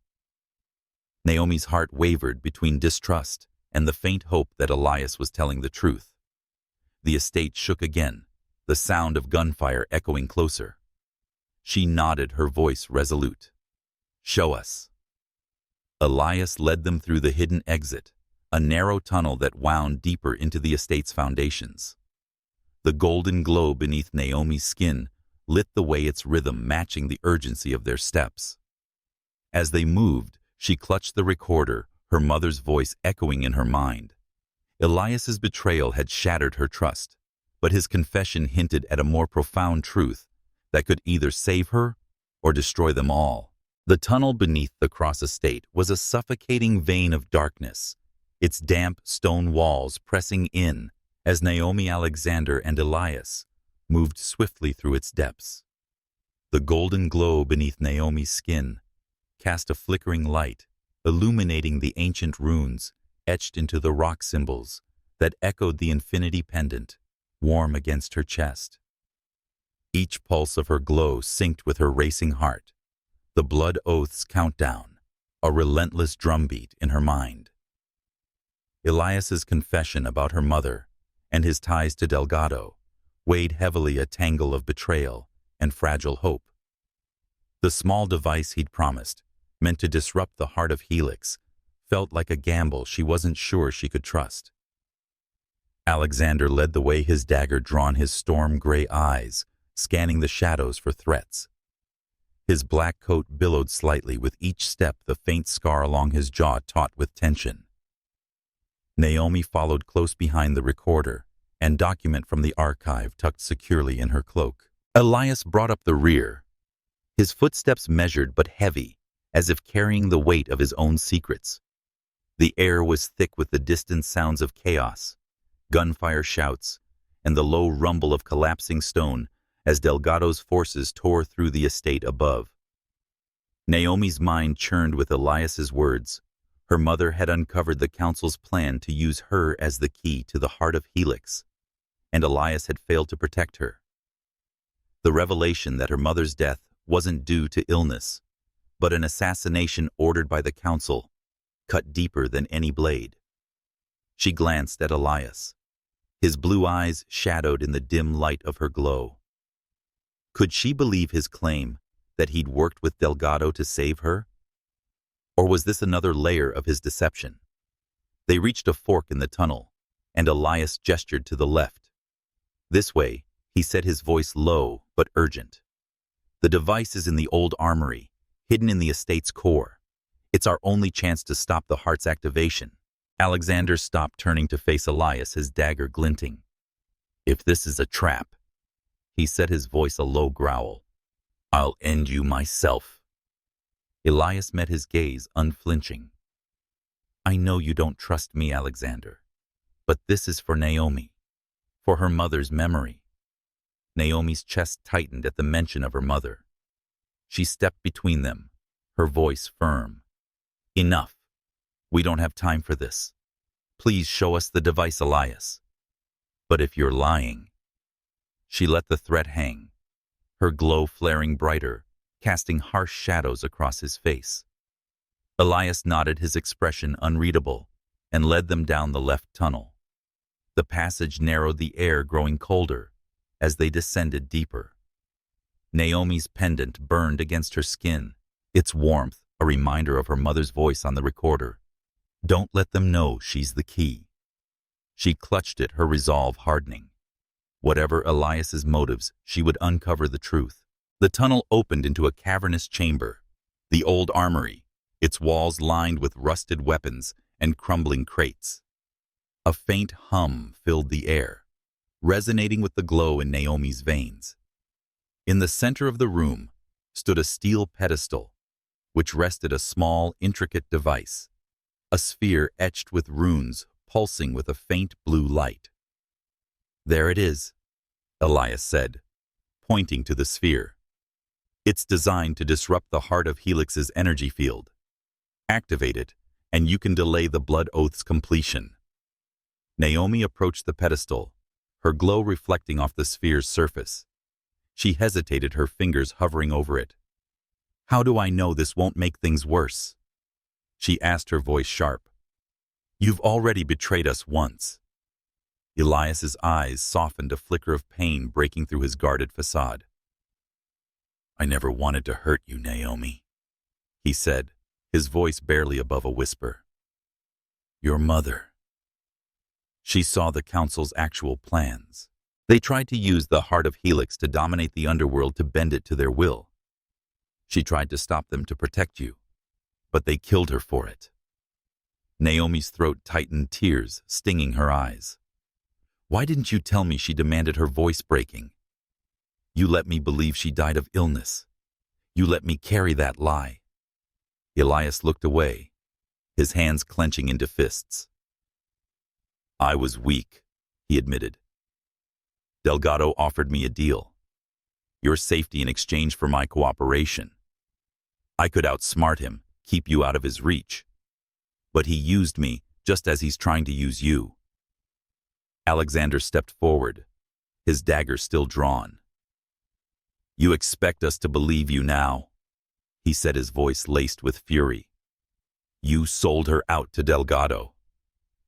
Naomi's heart wavered between distrust and the faint hope that Elias was telling the truth. The estate shook again, the sound of gunfire echoing closer. She nodded, her voice resolute. "Show us." Elias led them through the hidden exit, a narrow tunnel that wound deeper into the estate's foundations. The golden glow beneath Naomi's skin lit the way, its rhythm matching the urgency of their steps. As they moved, she clutched the recorder, her mother's voice echoing in her mind. Elias's betrayal had shattered her trust, but his confession hinted at a more profound truth that could either save her or destroy them all. The tunnel beneath the Cross estate was a suffocating vein of darkness, its damp stone walls pressing in as Naomi, Alexander, and Elias moved swiftly through its depths. The golden glow beneath Naomi's skin cast a flickering light, illuminating the ancient runes etched into the rock symbols that echoed the infinity pendant, warm against her chest. Each pulse of her glow synced with her racing heart, the blood oath's countdown, a relentless drumbeat in her mind. Elias's confession about her mother and his ties to Delgado weighed heavily, a tangle of betrayal and fragile hope. The small device he'd promised, meant to disrupt the heart of Helix, felt like a gamble she wasn't sure she could trust. Alexander led the way, his dagger drawn, his storm-gray eyes scanning the shadows for threats. His black coat billowed slightly with each step, the faint scar along his jaw taut with tension. Naomi followed close behind, the recorder and document from the archive tucked securely in her cloak. Elias brought up the rear, his footsteps measured but heavy, as if carrying the weight of his own secrets. The air was thick with the distant sounds of chaos, gunfire shouts, and the low rumble of collapsing stone as Delgado's forces tore through the estate above. Naomi's mind churned with Elias's words. Her mother had uncovered the council's plan to use her as the key to the heart of Helix, and Elias had failed to protect her. The revelation that her mother's death wasn't due to illness, but an assassination ordered by the council, cut deeper than any blade. She glanced at Elias, his blue eyes shadowed in the dim light of her glow. Could she believe his claim that he'd worked with Delgado to save her? Or was this another layer of his deception? They reached a fork in the tunnel, and Elias gestured to the left. "This way," he said, his voice low but urgent. "The device is in the old armory, hidden in the estate's core. It's our only chance to stop the heart's activation." Alexander stopped, turning to face Elias, his dagger glinting. "If this is a trap," he said, his voice a low growl, "I'll end you myself." Elias met his gaze, unflinching. "I know you don't trust me, Alexander, but this is for Naomi, for her mother's memory." Naomi's chest tightened at the mention of her mother. She stepped between them, her voice firm. "Enough. We don't have time for this. Please show us the device, Elias. But if you're lying..." She let the threat hang, her glow flaring brighter, casting harsh shadows across his face. Elias nodded, his expression unreadable, and led them down the left tunnel. The passage narrowed, the air growing colder as they descended deeper. Naomi's pendant burned against her skin, its warmth a reminder of her mother's voice on the recorder. "Don't let them know she's the key." She clutched it, her resolve hardening. Whatever Elias's motives, she would uncover the truth. The tunnel opened into a cavernous chamber, the old armory, its walls lined with rusted weapons and crumbling crates. A faint hum filled the air, resonating with the glow in Naomi's veins. In the center of the room stood a steel pedestal, which rested a small, intricate device, a sphere etched with runes pulsing with a faint blue light. "There it is," Elias said, pointing to the sphere. "It's designed to disrupt the heart of Helix's energy field. Activate it, and you can delay the Blood Oath's completion." Naomi approached the pedestal, her glow reflecting off the sphere's surface. She hesitated, her fingers hovering over it. "How do I know this won't make things worse?" she asked, her voice sharp. "You've already betrayed us once." Elias's eyes softened, a flicker of pain breaking through his guarded facade. "I never wanted to hurt you, Naomi," he said, his voice barely above a whisper. "Your mother." She saw the Council's actual plans. They tried to use the heart of Helix to dominate the underworld, to bend it to their will. She tried to stop them, to protect you, but they killed her for it. Naomi's throat tightened, tears stinging her eyes. "Why didn't you tell me?" she demanded, her voice breaking. "You let me believe she died of illness. You let me carry that lie." Elias looked away, his hands clenching into fists. "I was weak," he admitted. "Delgado offered me a deal. Your safety in exchange for my cooperation. I could outsmart him, keep you out of his reach. But he used me just as he's trying to use you." Alexander stepped forward, his dagger still drawn. "You expect us to believe you now?" he said, his voice laced with fury. "You sold her out to Delgado.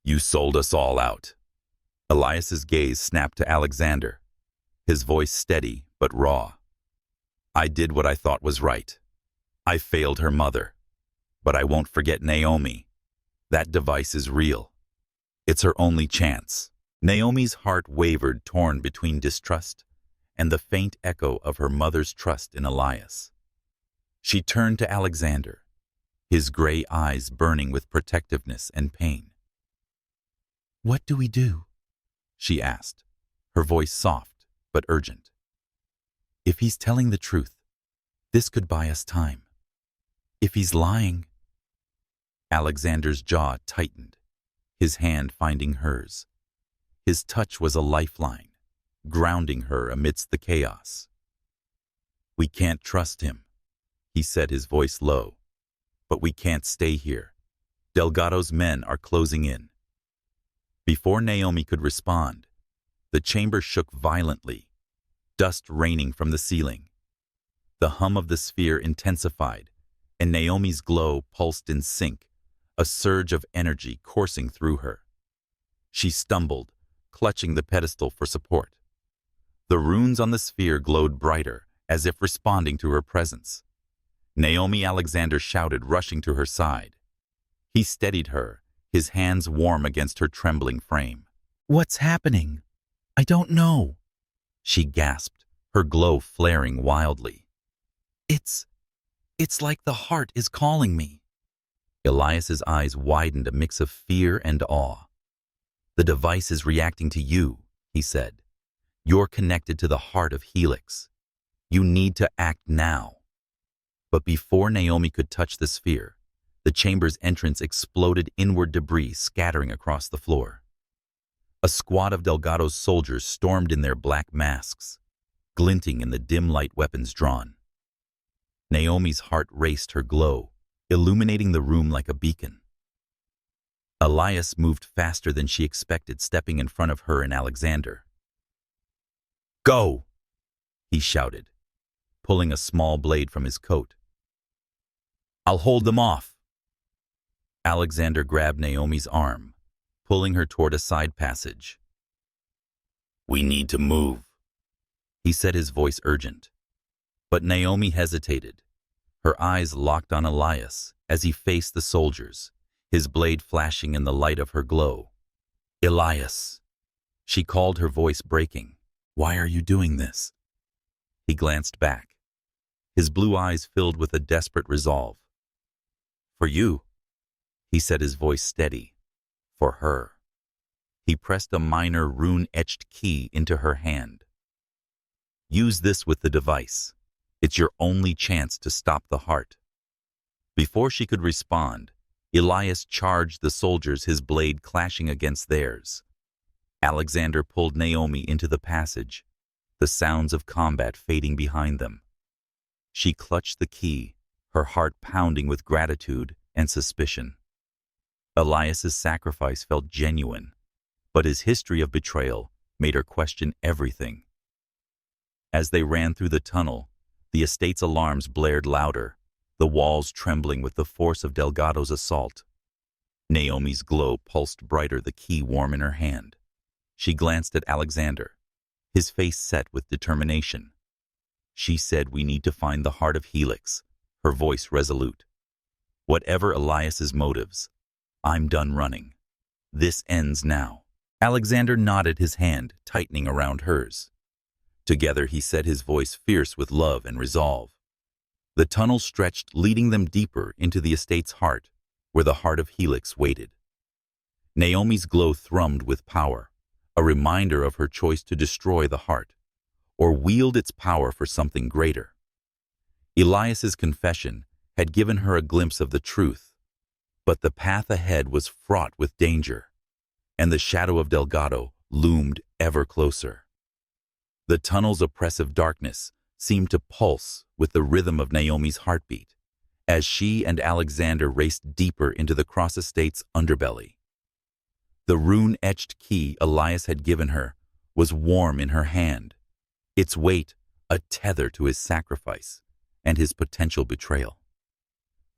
You sold us all out." Elias's gaze snapped to Alexander, his voice steady but raw. "I did what I thought was right. I failed her mother. But I won't forget Naomi. That device is real. It's her only chance." Naomi's heart wavered, torn between distrust and the faint echo of her mother's trust in Elias. She turned to Alexander, his gray eyes burning with protectiveness and pain. "What do we do?" she asked, her voice soft but urgent. "If he's telling the truth, this could buy us time. If he's lying..." Alexander's jaw tightened, his hand finding hers. His touch was a lifeline, grounding her amidst the chaos. "We can't trust him," he said, his voice low. "But we can't stay here. Delgado's men are closing in." Before Naomi could respond, the chamber shook violently, dust raining from the ceiling. The hum of the sphere intensified, and Naomi's glow pulsed in sync, a surge of energy coursing through her. She stumbled, clutching the pedestal for support. The runes on the sphere glowed brighter, as if responding to her presence. Naomi Alexander shouted, rushing to her side. He steadied her, his hands warm against her trembling frame. "What's happening? I don't know," she gasped, her glow flaring wildly. It's like the heart is calling me." Elias's eyes widened, a mix of fear and awe. "The device is reacting to you," he said. "You're connected to the heart of Helix. You need to act now." But before Naomi could touch the sphere, the chamber's entrance exploded, inward debris scattering across the floor. A squad of Delgado's soldiers stormed in, their black masks glinting in the dim light, weapons drawn. Naomi's heart raced, her glow illuminating the room like a beacon. Elias moved faster than she expected, stepping in front of her and Alexander. "Go!" he shouted, pulling a small blade from his coat. "I'll hold them off." Alexander grabbed Naomi's arm, pulling her toward a side passage. "We need to move," he said, his voice urgent. But Naomi hesitated, her eyes locked on Elias as he faced the soldiers, his blade flashing in the light of her glow. "Elias," she called, her voice breaking. "Why are you doing this?" He glanced back, his blue eyes filled with a desperate resolve. "For you," he said, his voice steady. "For her." He pressed a minor rune-etched key into her hand. "Use this with the device. It's your only chance to stop the heart." Before she could respond, Elias charged the soldiers, his blade clashing against theirs. Alexander pulled Naomi into the passage, the sounds of combat fading behind them. She clutched the key, her heart pounding with gratitude and suspicion. Elias's sacrifice felt genuine, but his history of betrayal made her question everything. As they ran through the tunnel, the estate's alarms blared louder, the walls trembling with the force of Delgado's assault. Naomi's glow pulsed brighter, the key warm in her hand. She glanced at Alexander, his face set with determination. She said, "We need to find the heart of Helix," her voice resolute. "Whatever Elias's motives, I'm done running. This ends now." Alexander nodded, his hand tightening around hers. Together, he said, his voice fierce with love and resolve. The tunnel stretched, leading them deeper into the estate's heart, where the heart of Helix waited. Naomi's glow thrummed with power, a reminder of her choice to destroy the heart, or wield its power for something greater. Elias's confession had given her a glimpse of the truth, but the path ahead was fraught with danger, and the shadow of Delgado loomed ever closer. The tunnel's oppressive darkness seemed to pulse with the rhythm of Naomi's heartbeat, as she and Alexander raced deeper into the Cross Estate's underbelly. The rune-etched key Elias had given her was warm in her hand, its weight a tether to his sacrifice and his potential betrayal.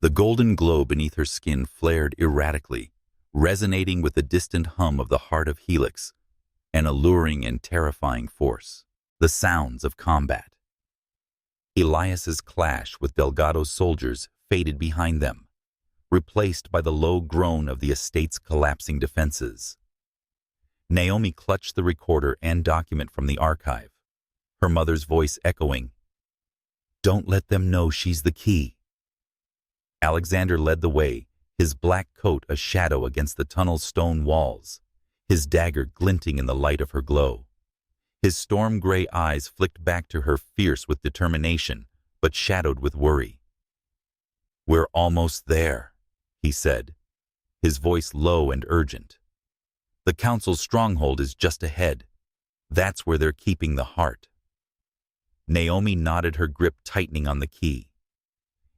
The golden glow beneath her skin flared erratically, resonating with the distant hum of the heart of Helix, an alluring and terrifying force. The sounds of combat. Elias's clash with Delgado's soldiers faded behind them, replaced by the low groan of the estate's collapsing defenses. Naomi clutched the recorder and document from the archive, her mother's voice echoing, "Don't let them know she's the key." Alexander led the way, his black coat a shadow against the tunnel's stone walls, his dagger glinting in the light of her glow. His storm-gray eyes flicked back to her, fierce with determination, but shadowed with worry. "We're almost there," he said, his voice low and urgent. "The council's stronghold is just ahead. That's where they're keeping the heart." Naomi nodded, her grip tightening on the key.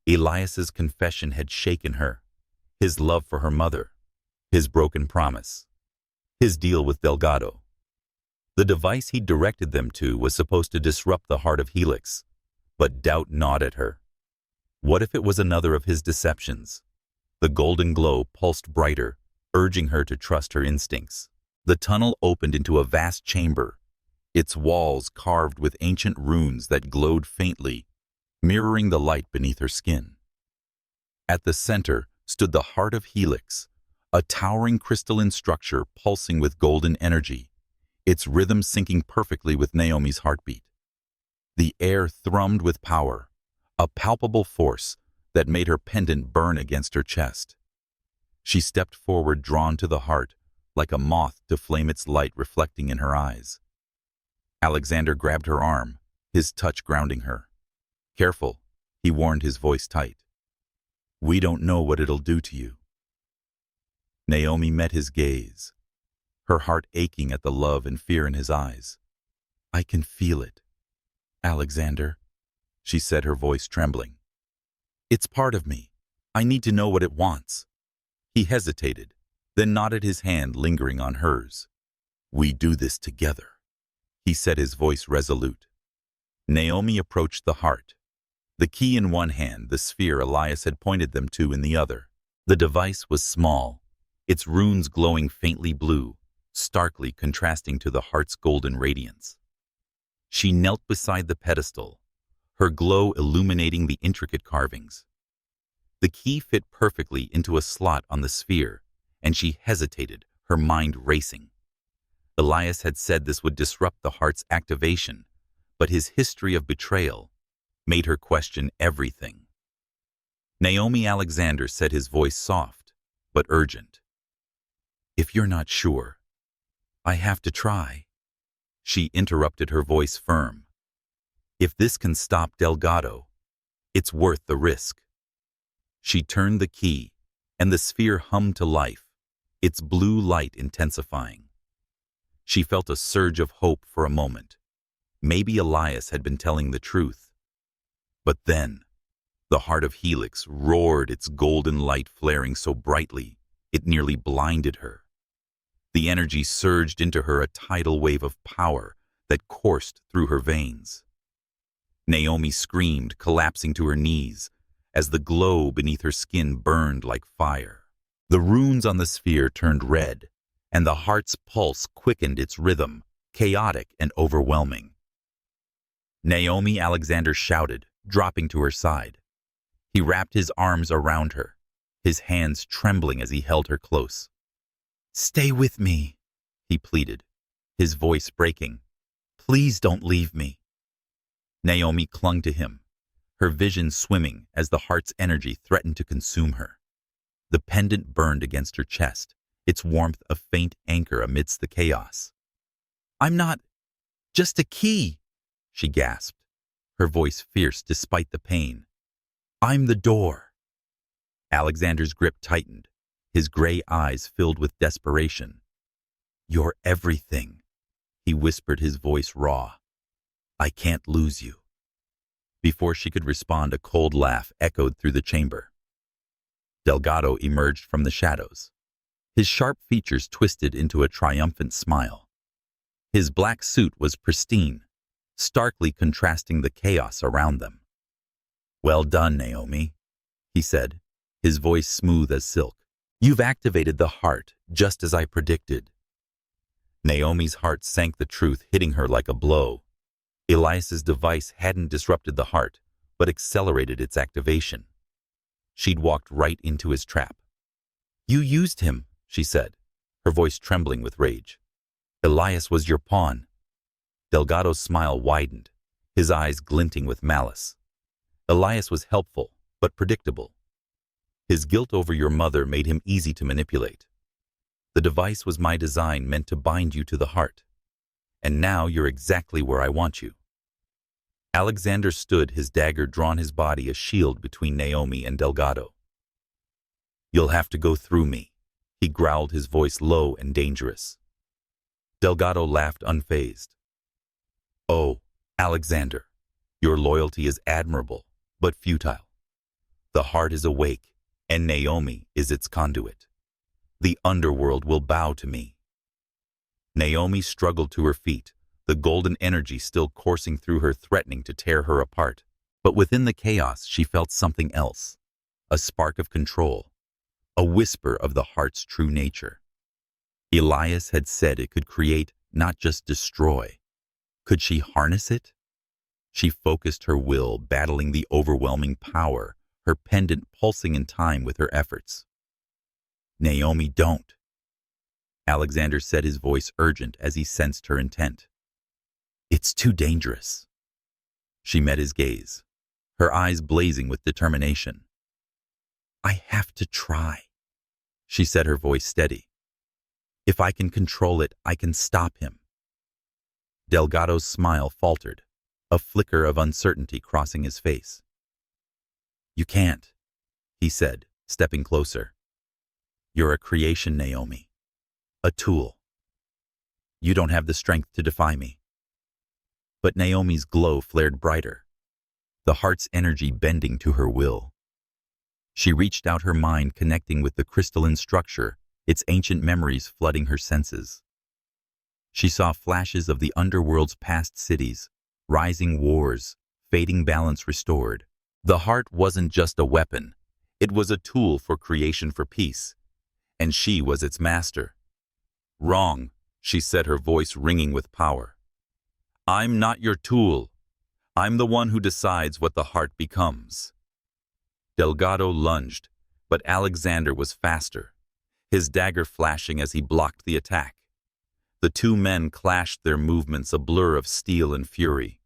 Elias's confession had shaken her, his love for her mother, his broken promise, his deal with Delgado. The device he directed them to was supposed to disrupt the heart of Helix, but doubt gnawed at her. What if it was another of his deceptions? The golden glow pulsed brighter, urging her to trust her instincts. The tunnel opened into a vast chamber, its walls carved with ancient runes that glowed faintly, mirroring the light beneath her skin. At the center stood the heart of Helix, a towering crystalline structure pulsing with golden energy, its rhythm syncing perfectly with Naomi's heartbeat. The air thrummed with power, a palpable force that made her pendant burn against her chest. She stepped forward, drawn to the heart, like a moth to flame, its light reflecting in her eyes. Alexander grabbed her arm, his touch grounding her. "Careful," he warned, his voice tight. "We don't know what it'll do to you." Naomi met his gaze, her heart aching at the love and fear in his eyes. "I can feel it, Alexander," she said, her voice trembling. "It's part of me. I need to know what it wants." He hesitated, then nodded, his hand lingering on hers. "We do this together," he said, his voice resolute. Naomi approached the heart, the key in one hand, the sphere Elias had pointed them to in the other. The device was small, its runes glowing faintly blue, starkly contrasting to the heart's golden radiance. She knelt beside the pedestal, her glow illuminating the intricate carvings. The key fit perfectly into a slot on the sphere, and she hesitated, her mind racing. Elias had said this would disrupt the heart's activation, but his history of betrayal made her question everything. Naomi Alexander said, his voice soft but urgent. "If you're not sure, I have to try." She interrupted, her voice firm. "If this can stop Delgado, it's worth the risk." She turned the key, and the sphere hummed to life, its blue light intensifying. She felt a surge of hope for a moment. Maybe Elias had been telling the truth. But then, the heart of Helix roared, its golden light flaring so brightly it nearly blinded her. The energy surged into her, a tidal wave of power that coursed through her veins. Naomi screamed, collapsing to her knees, as the glow beneath her skin burned like fire. The runes on the sphere turned red, and the heart's pulse quickened, its rhythm chaotic and overwhelming. Naomi Alexander shouted, dropping to her side. He wrapped his arms around her, his hands trembling as he held her close. "Stay with me," he pleaded, his voice breaking. "Please don't leave me." Naomi clung to him, her vision swimming as the heart's energy threatened to consume her. The pendant burned against her chest, its warmth a faint anchor amidst the chaos. "I'm not just a key," she gasped, her voice fierce despite the pain. "I'm the door." Alexander's grip tightened, his gray eyes filled with desperation. "You're everything," he whispered, his voice raw. "I can't lose you." Before she could respond, a cold laugh echoed through the chamber. Delgado emerged from the shadows, his sharp features twisted into a triumphant smile. His black suit was pristine, starkly contrasting the chaos around them. "Well done, Naomi," he said, his voice smooth as silk. "You've activated the heart, just as I predicted." Naomi's heart sank, the truth hitting her like a blow. Elias's device hadn't disrupted the heart, but accelerated its activation. She'd walked right into his trap. "You used him," she said, her voice trembling with rage. "Elias was your pawn." Delgado's smile widened, his eyes glinting with malice. "Elias was helpful, but predictable. His guilt over your mother made him easy to manipulate. The device was my design, meant to bind you to the heart. And now you're exactly where I want you." Alexander stood, his dagger drawn, his body a shield between Naomi and Delgado. "You'll have to go through me," he growled, his voice low and dangerous. Delgado laughed unfazed. "Oh, Alexander, your loyalty is admirable, but futile. The heart is awake, and Naomi is its conduit. The underworld will bow to me." Naomi struggled to her feet, the golden energy still coursing through her, threatening to tear her apart. But within the chaos, she felt something else, a spark of control, a whisper of the heart's true nature. Elias had said it could create, not just destroy. Could she harness it? She focused her will, battling the overwhelming power, her pendant pulsing in time with her efforts. Naomi, don't. Alexander said, his voice urgent as he sensed her intent. It's too dangerous. She met his gaze, her eyes blazing with determination. I have to try, she said, her voice steady. If I can control it, I can stop him. Delgado's smile faltered, a flicker of uncertainty crossing his face. You can't, he said, stepping closer. You're a creation, Naomi. A tool. You don't have the strength to defy me. But Naomi's glow flared brighter, the heart's energy bending to her will. She reached out, her mind connecting with the crystalline structure, its ancient memories flooding her senses. She saw flashes of the underworld's past cities, rising wars, fading balance restored. The heart wasn't just a weapon, it was a tool for creation, for peace, and she was its master. Wrong, she said, her voice ringing with power. I'm not your tool. I'm the one who decides what the heart becomes. Delgado lunged, but Alexander was faster, his dagger flashing as he blocked the attack. The two men clashed, their movements a blur of steel and fury.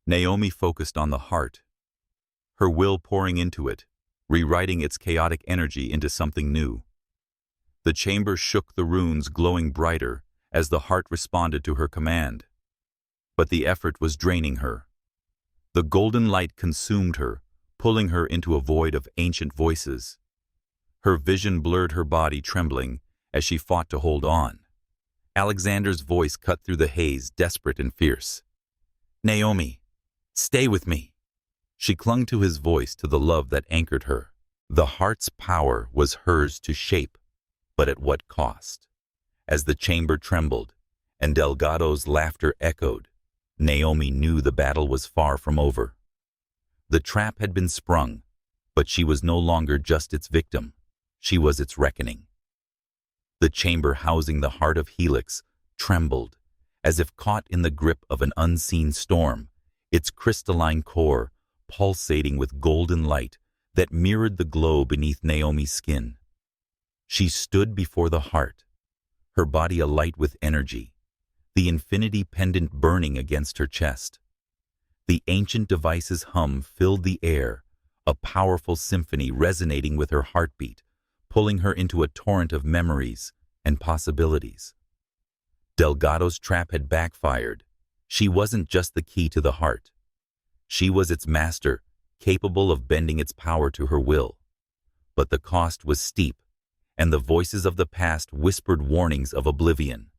Naomi focused on the heart, her will pouring into it, rewriting its chaotic energy into something new. The chamber shook, the runes glowing brighter as the heart responded to her command. But the effort was draining her. The golden light consumed her, pulling her into a void of ancient voices. Her vision blurred, her body trembling as she fought to hold on. Alexander's voice cut through the haze, desperate and fierce. Naomi, stay with me. She clung to his voice, to the love that anchored her. The heart's power was hers to shape, but at what cost? As the chamber trembled and Delgado's laughter echoed, Naomi knew the battle was far from over. The trap had been sprung, but she was no longer just its victim. She was its reckoning. The chamber housing the heart of Helix trembled, as if caught in the grip of an unseen storm, its crystalline core pulsating with golden light that mirrored the glow beneath Naomi's skin. She stood before the heart, her body alight with energy, the infinity pendant burning against her chest. The ancient device's hum filled the air, a powerful symphony resonating with her heartbeat, pulling her into a torrent of memories and possibilities. Delgado's trap had backfired. She wasn't just the key to the heart. She was its master, capable of bending its power to her will. But the cost was steep, and the voices of the past whispered warnings of oblivion.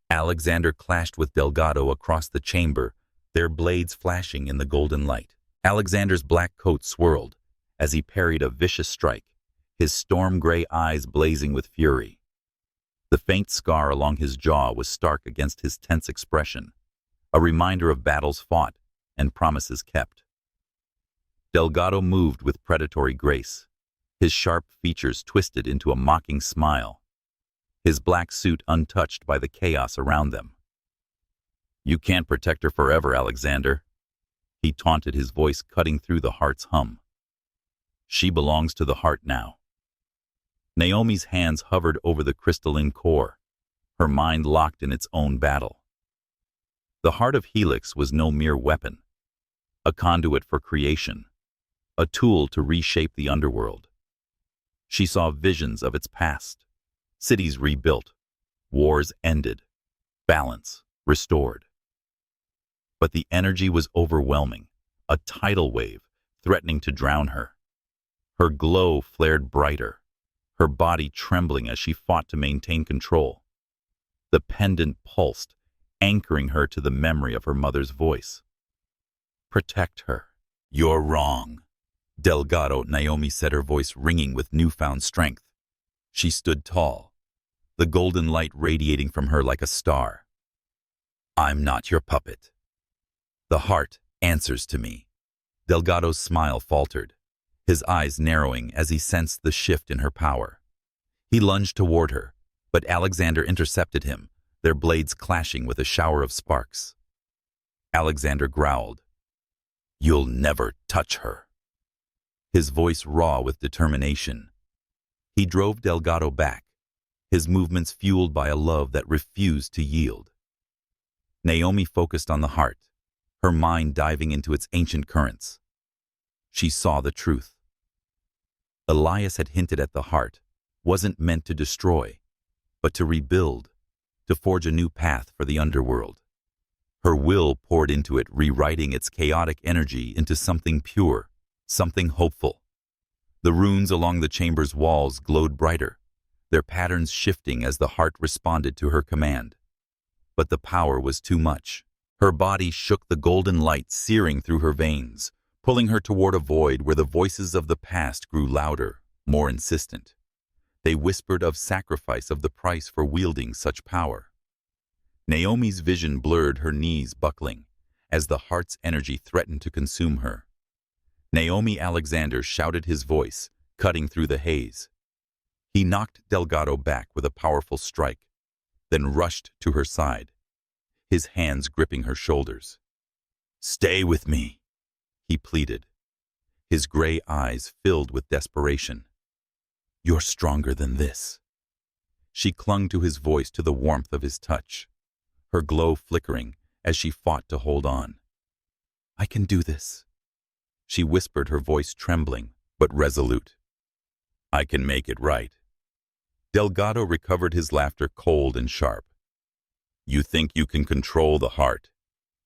Alexander clashed with Delgado across the chamber, their blades flashing in the golden light. Alexander's black coat swirled as he parried a vicious strike, his storm-gray eyes blazing with fury. The faint scar along his jaw was stark against his tense expression, a reminder of battles fought and promises kept. Delgado moved with predatory grace, his sharp features twisted into a mocking smile, his black suit untouched by the chaos around them. You can't protect her forever, Alexander, he taunted, his voice cutting through the heart's hum. She belongs to the heart now. Naomi's hands hovered over the crystalline core, her mind locked in its own battle. The heart of Helix was no mere weapon, a conduit for creation, a tool to reshape the underworld. She saw visions of its past, cities rebuilt, wars ended, balance restored. But the energy was overwhelming, a tidal wave threatening to drown her. Her glow flared brighter, her body trembling as she fought to maintain control. The pendant pulsed, anchoring her to the memory of her mother's voice. Protect her. You're wrong, Delgado, Naomi said, her voice ringing with newfound strength. She stood tall, the golden light radiating from her like a star. I'm not your puppet. The heart answers to me. Delgado's smile faltered, his eyes narrowing as he sensed the shift in her power. He lunged toward her, But Alexander intercepted him, their blades clashing with a shower of sparks. Alexander growled, "You'll never touch her," his voice raw with determination. He drove Delgado back, his movements fueled by a love that refused to yield. Naomi focused on the heart, her mind diving into its ancient currents. She saw the truth. Elias had hinted at the heart wasn't meant to destroy, but to rebuild, to forge a new path for the underworld. Her will poured into it, rewriting its chaotic energy into something pure, something hopeful. The runes along the chamber's walls glowed brighter, their patterns shifting as the heart responded to her command. But the power was too much. Her body shook, the golden light searing through her veins, pulling her toward a void where the voices of the past grew louder, more insistent. They whispered of sacrifice, of the price for wielding such power. Naomi's vision blurred, her knees buckling, as the heart's energy threatened to consume her. Naomi Alexander shouted, his voice cutting through the haze. He knocked Delgado back with a powerful strike, then rushed to her side, his hands gripping her shoulders. "Stay with me," he pleaded, his gray eyes filled with desperation. "You're stronger than this." She clung to his voice, to the warmth of his touch, her glow flickering as she fought to hold on. "I can do this," she whispered, her voice trembling but resolute. "I can make it right." Delgado recovered, his laughter cold and sharp. "You think you can control the heart?"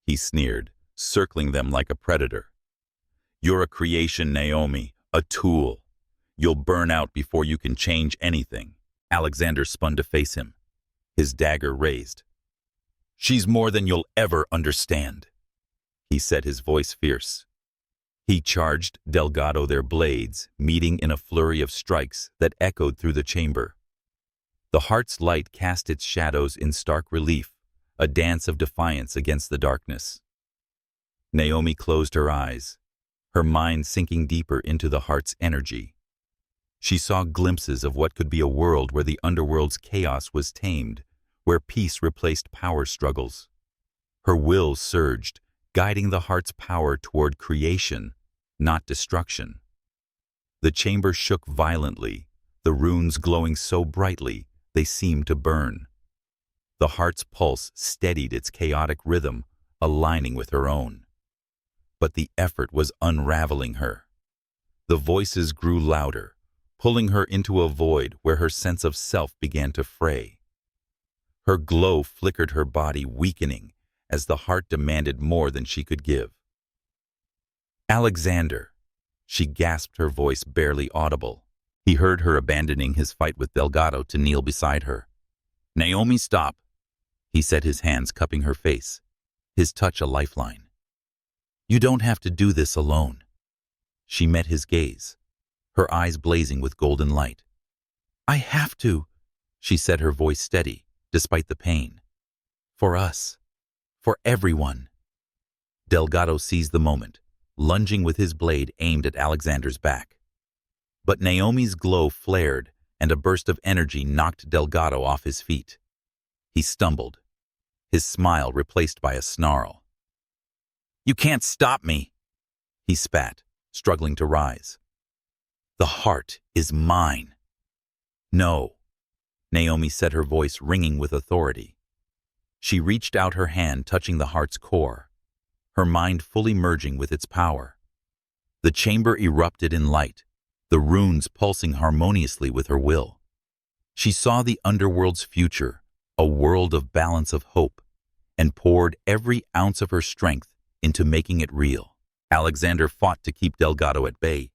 he sneered, circling them like a predator. "You're a creation, Naomi, a tool. You'll burn out before you can change anything." Alexander spun to face him, his dagger raised. "She's more than you'll ever understand," he said, his voice fierce. He charged Delgado, their blades meeting in a flurry of strikes that echoed through the chamber. The heart's light cast its shadows in stark relief, a dance of defiance against the darkness. Naomi closed her eyes, her mind sinking deeper into the heart's energy. She saw glimpses of what could be a world where the underworld's chaos was tamed, where peace replaced power struggles. Her will surged, guiding the heart's power toward creation, not destruction. The chamber shook violently, the runes glowing so brightly they seemed to burn. The heart's pulse steadied, its chaotic rhythm aligning with her own. But the effort was unraveling her. The voices grew louder, pulling her into a void where her sense of self began to fray. Her glow flickered, her body weakening as the heart demanded more than she could give. "Alexander," she gasped, her voice barely audible. He heard her abandoning his fight with Delgado to kneel beside her. "Naomi, stop," he said, his hands cupping her face, his touch a lifeline. "You don't have to do this alone." She met his gaze, her eyes blazing with golden light. "I have to," she said, her voice steady, despite the pain. "For us. For everyone." Delgado seized the moment, lunging with his blade aimed at Alexander's back. But Naomi's glow flared, and a burst of energy knocked Delgado off his feet. He stumbled, his smile replaced by a snarl. "You can't stop me," he spat, struggling to rise. "The heart is mine." "No," Naomi said, her voice ringing with authority. She reached out, her hand touching the heart's core, her mind fully merging with its power. The chamber erupted in light, the runes pulsing harmoniously with her will. She saw the underworld's future, a world of balance, of hope, and poured every ounce of her strength into making it real. Alexander fought to keep Delgado at bay,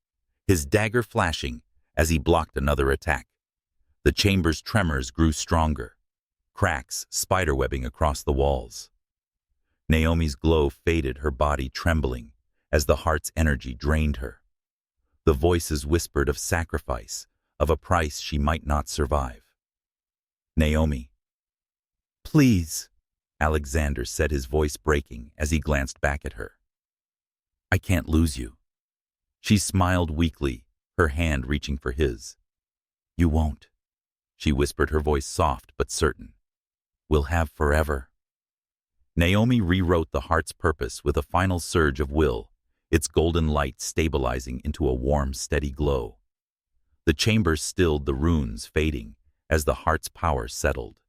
his dagger flashing as he blocked another attack. The chamber's tremors grew stronger, cracks spiderwebbing across the walls. Naomi's glow faded, her body trembling as the heart's energy drained her. The voices whispered of sacrifice, of a price she might not survive. "Naomi." "Please," Alexander said, his voice breaking as he glanced back at her. "I can't lose you." She smiled weakly, her hand reaching for his. "You won't." she whispered, her voice soft but certain. We'll have forever. Naomi rewrote the heart's purpose with a final surge of will, its golden light stabilizing into a warm, steady glow. The chamber stilled, the runes fading as the heart's power settled.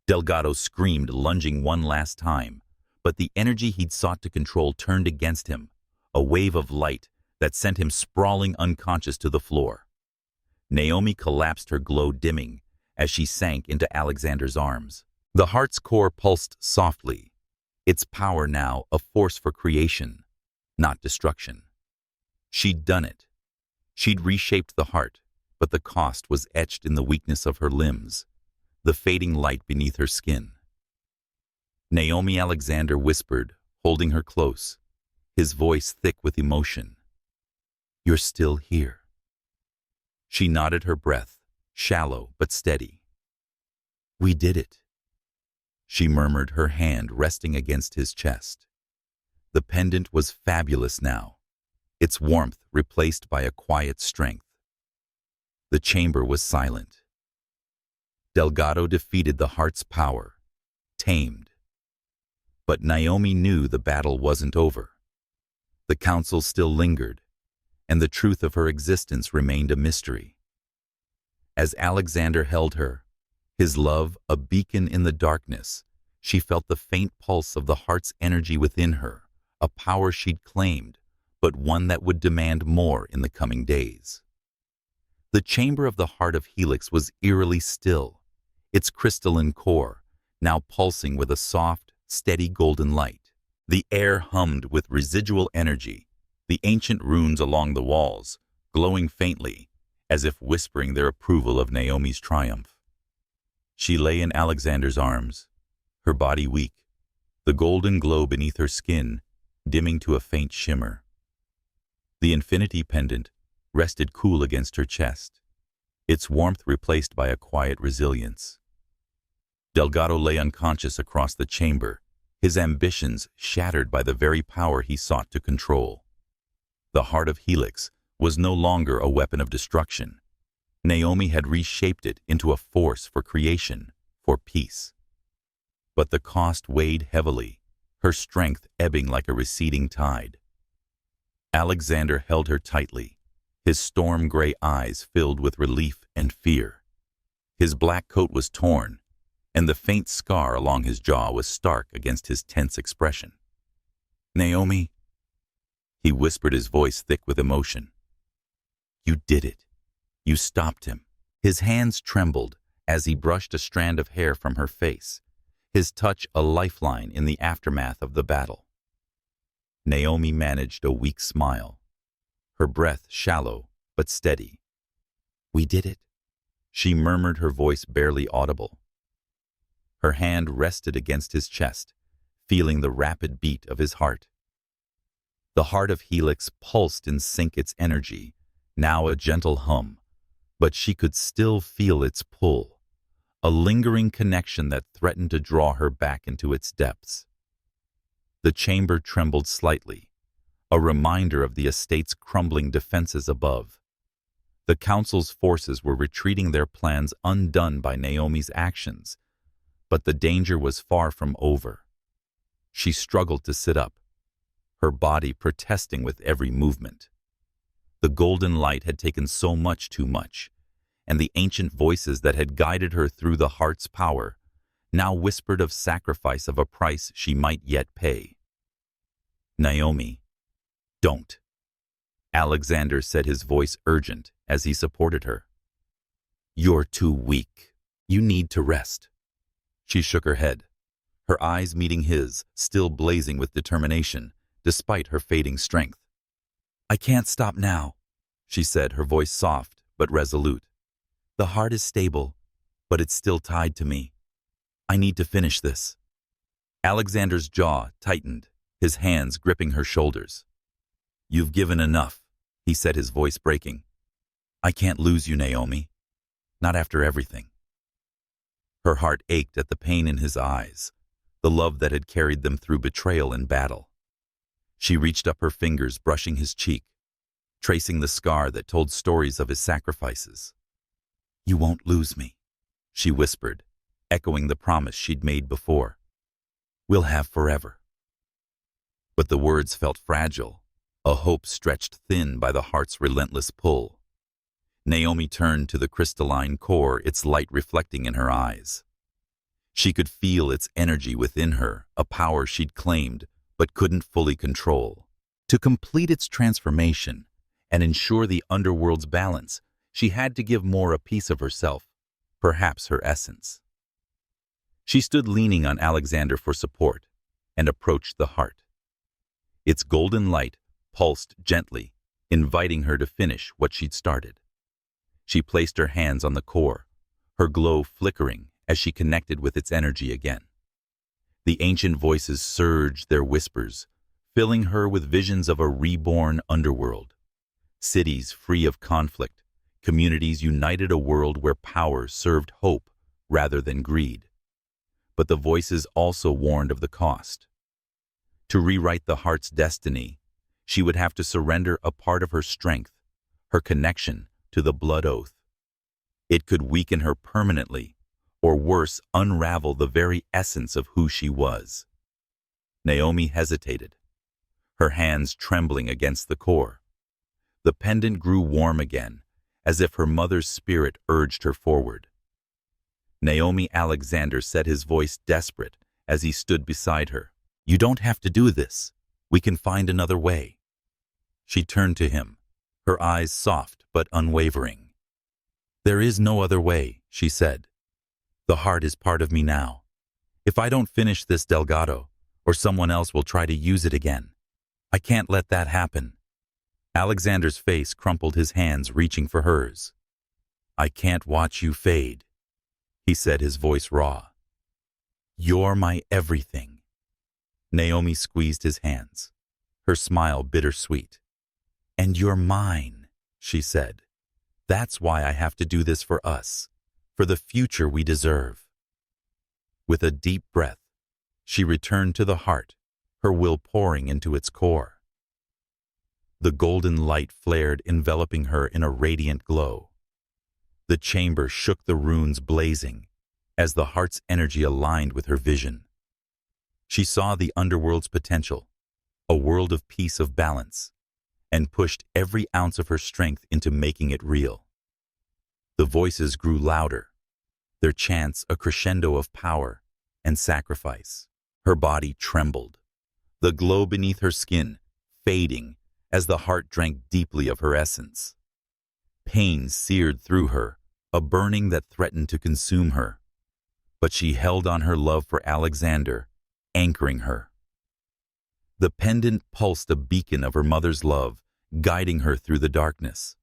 Delgado screamed, lunging one last time, but the energy he'd sought to control turned against him, a wave of light that sent him sprawling unconscious to the floor. Naomi collapsed, her glow dimming as she sank into Alexander's arms. The heart's core pulsed softly, its power now a force for creation, not destruction. She'd done it. She'd reshaped the heart, but the cost was etched in the weakness of her limbs, the fading light beneath her skin. Naomi, Alexander whispered, holding her close, his voice thick with emotion. You're still here. She nodded, her breath, shallow but steady. We did it, she murmured, her hand resting against his chest. The pendant was fabulous now, its warmth replaced by a quiet strength. The chamber was silent. Delgado defeated the heart's power, tamed. But Naomi knew the battle wasn't over. The council still lingered, and the truth of her existence remained a mystery. As Alexander held her, his love a beacon in the darkness, she felt the faint pulse of the heart's energy within her, a power she'd claimed, but one that would demand more in the coming days. The chamber of the heart of Helix was eerily still, its crystalline core now pulsing with a soft, steady golden light. The air hummed with residual energy, the ancient runes along the walls glowing faintly, as if whispering their approval of Naomi's triumph. She lay in Alexander's arms, her body weak, the golden glow beneath her skin dimming to a faint shimmer. The infinity pendant rested cool against her chest, its warmth replaced by a quiet resilience. Delgado lay unconscious across the chamber, his ambitions shattered by the very power he sought to control. The heart of Helix was no longer a weapon of destruction. Naomi had reshaped it into a force for creation, for peace. But the cost weighed heavily, her strength ebbing like a receding tide. Alexander held her tightly, his storm-gray eyes filled with relief and fear. His black coat was torn, and the faint scar along his jaw was stark against his tense expression. Naomi, he whispered, his voice thick with emotion. You did it. You stopped him. His hands trembled as he brushed a strand of hair from her face, his touch a lifeline in the aftermath of the battle. Naomi managed a weak smile, her breath shallow but steady. We did it, she murmured, her voice barely audible. Her hand rested against his chest, feeling the rapid beat of his heart. The heart of Helix pulsed in sync, its energy, now a gentle hum, but she could still feel its pull, a lingering connection that threatened to draw her back into its depths. The chamber trembled slightly, a reminder of the estate's crumbling defenses above. The council's forces were retreating, their plans undone by Naomi's actions, but the danger was far from over. She struggled to sit up, her body protesting with every movement. The golden light had taken so much too much, and the ancient voices that had guided her through the heart's power now whispered of sacrifice, of a price she might yet pay. Naomi, don't, Alexander said, his voice urgent as he supported her. You're too weak. You need to rest. She shook her head, her eyes meeting his, still blazing with determination, despite her fading strength. I can't stop now, she said, her voice soft but resolute. The heart is stable, but it's still tied to me. I need to finish this. Alexander's jaw tightened, his hands gripping her shoulders. You've given enough, he said, his voice breaking. I can't lose you, Naomi. Not after everything. Her heart ached at the pain in his eyes, the love that had carried them through betrayal and battle. She reached up, her fingers brushing his cheek, tracing the scar that told stories of his sacrifices. You won't lose me, she whispered, echoing the promise she'd made before. We'll have forever. But the words felt fragile, a hope stretched thin by the heart's relentless pull. Naomi turned to the crystalline core, its light reflecting in her eyes. She could feel its energy within her, a power she'd claimed but couldn't fully control. To complete its transformation and ensure the underworld's balance, she had to give more a piece of herself, perhaps her essence. She stood leaning on Alexander for support and approached the heart. Its golden light pulsed gently, inviting her to finish what she'd started. She placed her hands on the core, her glow flickering as she connected with its energy again. The ancient voices surged their whispers, filling her with visions of a reborn underworld. Cities free of conflict, communities united, a world where power served hope rather than greed. But the voices also warned of the cost. To rewrite the heart's destiny, she would have to surrender a part of her strength, her connection to the blood oath. It could weaken her permanently, or worse, unravel the very essence of who she was. Naomi hesitated, her hands trembling against the core. The pendant grew warm again, as if her mother's spirit urged her forward. Naomi, Alexander said, his voice desperate as he stood beside her. You don't have to do this. We can find another way. She turned to him, her eyes soft but unwavering. There is no other way, she said. The heart is part of me now. If I don't finish this Delgado, or someone else will try to use it again. I can't let that happen. Alexander's face crumpled, his hands reaching for hers. I can't watch you fade, he said, his voice raw. You're my everything. Naomi squeezed his hands, her smile bittersweet. And you're mine, she said. That's why I have to do this for us, for the future we deserve. With a deep breath, she returned to the heart, her will pouring into its core. The golden light flared, enveloping her in a radiant glow. The chamber shook, the runes blazing, as the heart's energy aligned with her vision. She saw the underworld's potential, a world of peace, of balance, and pushed every ounce of her strength into making it real. The voices grew louder, their chants a crescendo of power and sacrifice. Her body trembled, the glow beneath her skin fading as the heart drank deeply of her essence. Pain seared through her, a burning that threatened to consume her. But she held on, her love for Alexander anchoring her. The pendant pulsed, a beacon of her mother's love, guiding her through the darkness.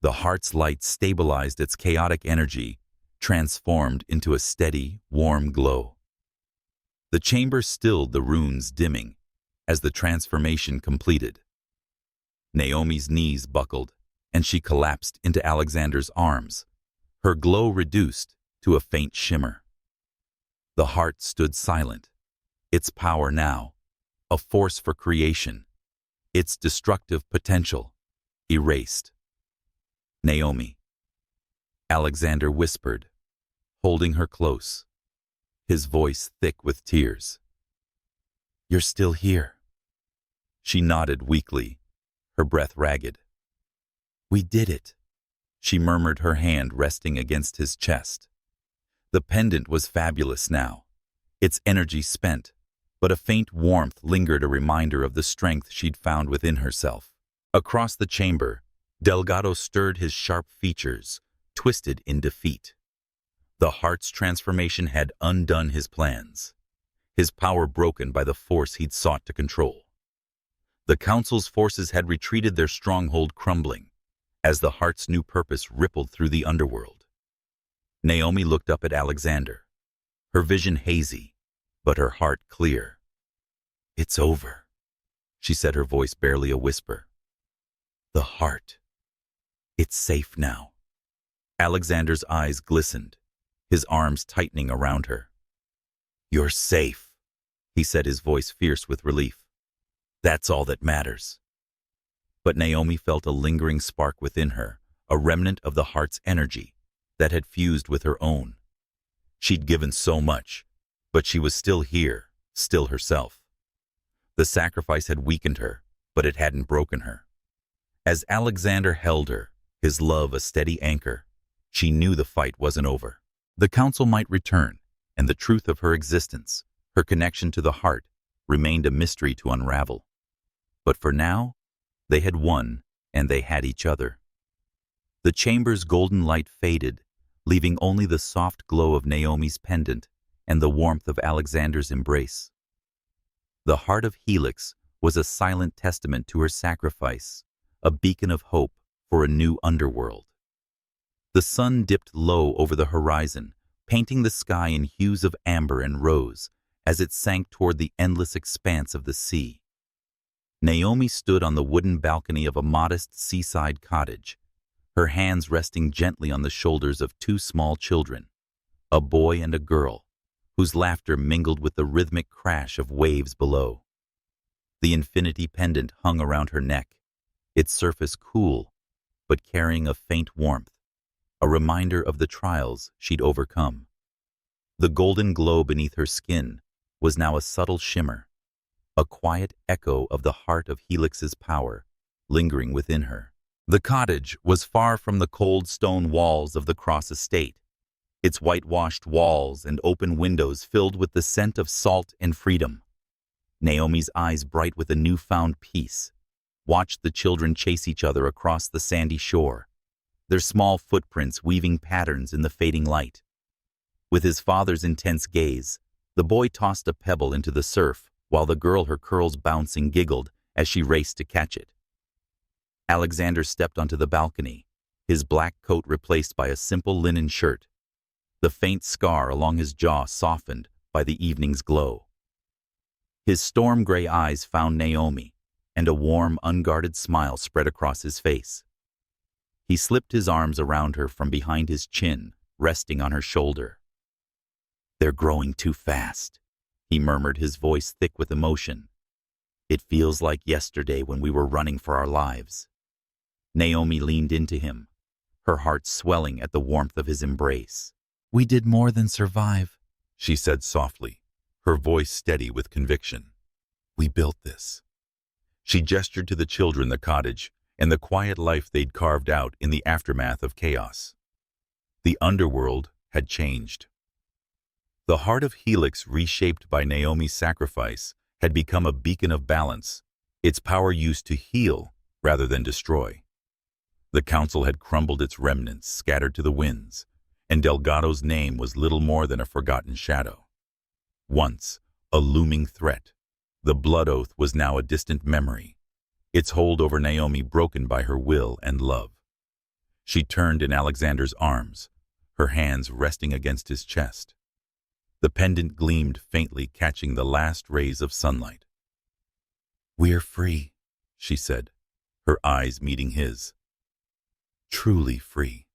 The heart's light stabilized its chaotic energy, transformed into a steady, warm glow. The chamber stilled, the runes dimming, as the transformation completed. Naomi's knees buckled, and she collapsed into Alexander's arms, her glow reduced to a faint shimmer. The heart stood silent, its power now a force for creation, its destructive potential erased. Naomi, Alexander whispered, holding her close, his voice thick with tears. You're still here. She nodded weakly, her breath ragged. We did it, she murmured, her hand resting against his chest. The pendant was fabulous now, its energy spent, but a faint warmth lingered, a reminder of the strength she'd found within herself. Across the chamber, Delgado stirred, his sharp features twisted in defeat. The heart's transformation had undone his plans, his power broken by the force he'd sought to control. The council's forces had retreated, their stronghold crumbling, as the heart's new purpose rippled through the underworld. Naomi looked up at Alexander, her vision hazy, but her heart clear. It's over, she said, her voice barely a whisper. The heart. It's safe now. Alexander's eyes glistened, his arms tightening around her. You're safe, he said, his voice fierce with relief. That's all that matters. But Naomi felt a lingering spark within her, a remnant of the heart's energy that had fused with her own. She'd given so much, but she was still here, still herself. The sacrifice had weakened her, but it hadn't broken her. As Alexander held her, his love a steady anchor, she knew the fight wasn't over. The council might return, and the truth of her existence, her connection to the heart, remained a mystery to unravel. But for now, they had won, and they had each other. The chamber's golden light faded, leaving only the soft glow of Naomi's pendant and the warmth of Alexander's embrace. The heart of Helix was a silent testament to her sacrifice, a beacon of hope for a new underworld. The sun dipped low over the horizon, painting the sky in hues of amber and rose as it sank toward the endless expanse of the sea. Naomi stood on the wooden balcony of a modest seaside cottage, her hands resting gently on the shoulders of two small children, a boy and a girl, whose laughter mingled with the rhythmic crash of waves below. The infinity pendant hung around her neck, its surface cool, but carrying a faint warmth, a reminder of the trials she'd overcome. The golden glow beneath her skin was now a subtle shimmer, a quiet echo of the heart of Helix's power, lingering within her. The cottage was far from the cold stone walls of the Cross estate, its whitewashed walls and open windows filled with the scent of salt and freedom. Naomi's eyes, bright with a newfound peace, watched the children chase each other across the sandy shore, their small footprints weaving patterns in the fading light. With his father's intense gaze, the boy tossed a pebble into the surf, while the girl, her curls bouncing, giggled as she raced to catch it. Alexander stepped onto the balcony, his black coat replaced by a simple linen shirt, the faint scar along his jaw softened by the evening's glow. His storm-gray eyes found Naomi, and a warm, unguarded smile spread across his face. He slipped his arms around her from behind his chin, resting on her shoulder. "They're growing too fast," he murmured, his voice thick with emotion. "It feels like yesterday when we were running for our lives." Naomi leaned into him, her heart swelling at the warmth of his embrace. "We did more than survive," she said softly, her voice steady with conviction. "We built this." She gestured to the children, the cottage, and the quiet life they'd carved out in the aftermath of chaos. The underworld had changed. The heart of Helix, reshaped by Naomi's sacrifice, had become a beacon of balance, its power used to heal rather than destroy. The council had crumbled, its remnants scattered to the winds, and Delgado's name was little more than a forgotten shadow. Once a looming threat, the blood oath was now a distant memory, its hold over Naomi broken by her will and love. She turned in Alexander's arms, her hands resting against his chest. The pendant gleamed faintly, catching the last rays of sunlight. "We're free," she said, her eyes meeting his. "Truly free."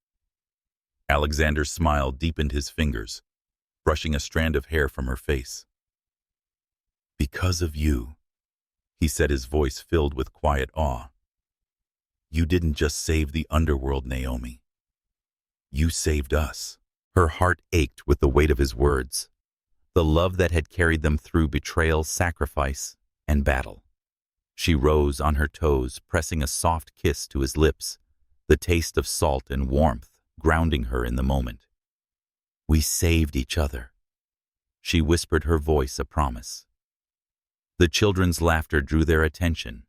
Alexander's smile deepened, his fingers brushing a strand of hair from her face. "Because of you," he said, his voice filled with quiet awe. "You didn't just save the underworld, Naomi. You saved us." Her heart ached with the weight of his words, the love that had carried them through betrayal, sacrifice, and battle. She rose on her toes, pressing a soft kiss to his lips, the taste of salt and warmth grounding her in the moment. "We saved each other," she whispered, her voice a promise. The children's laughter drew their attention,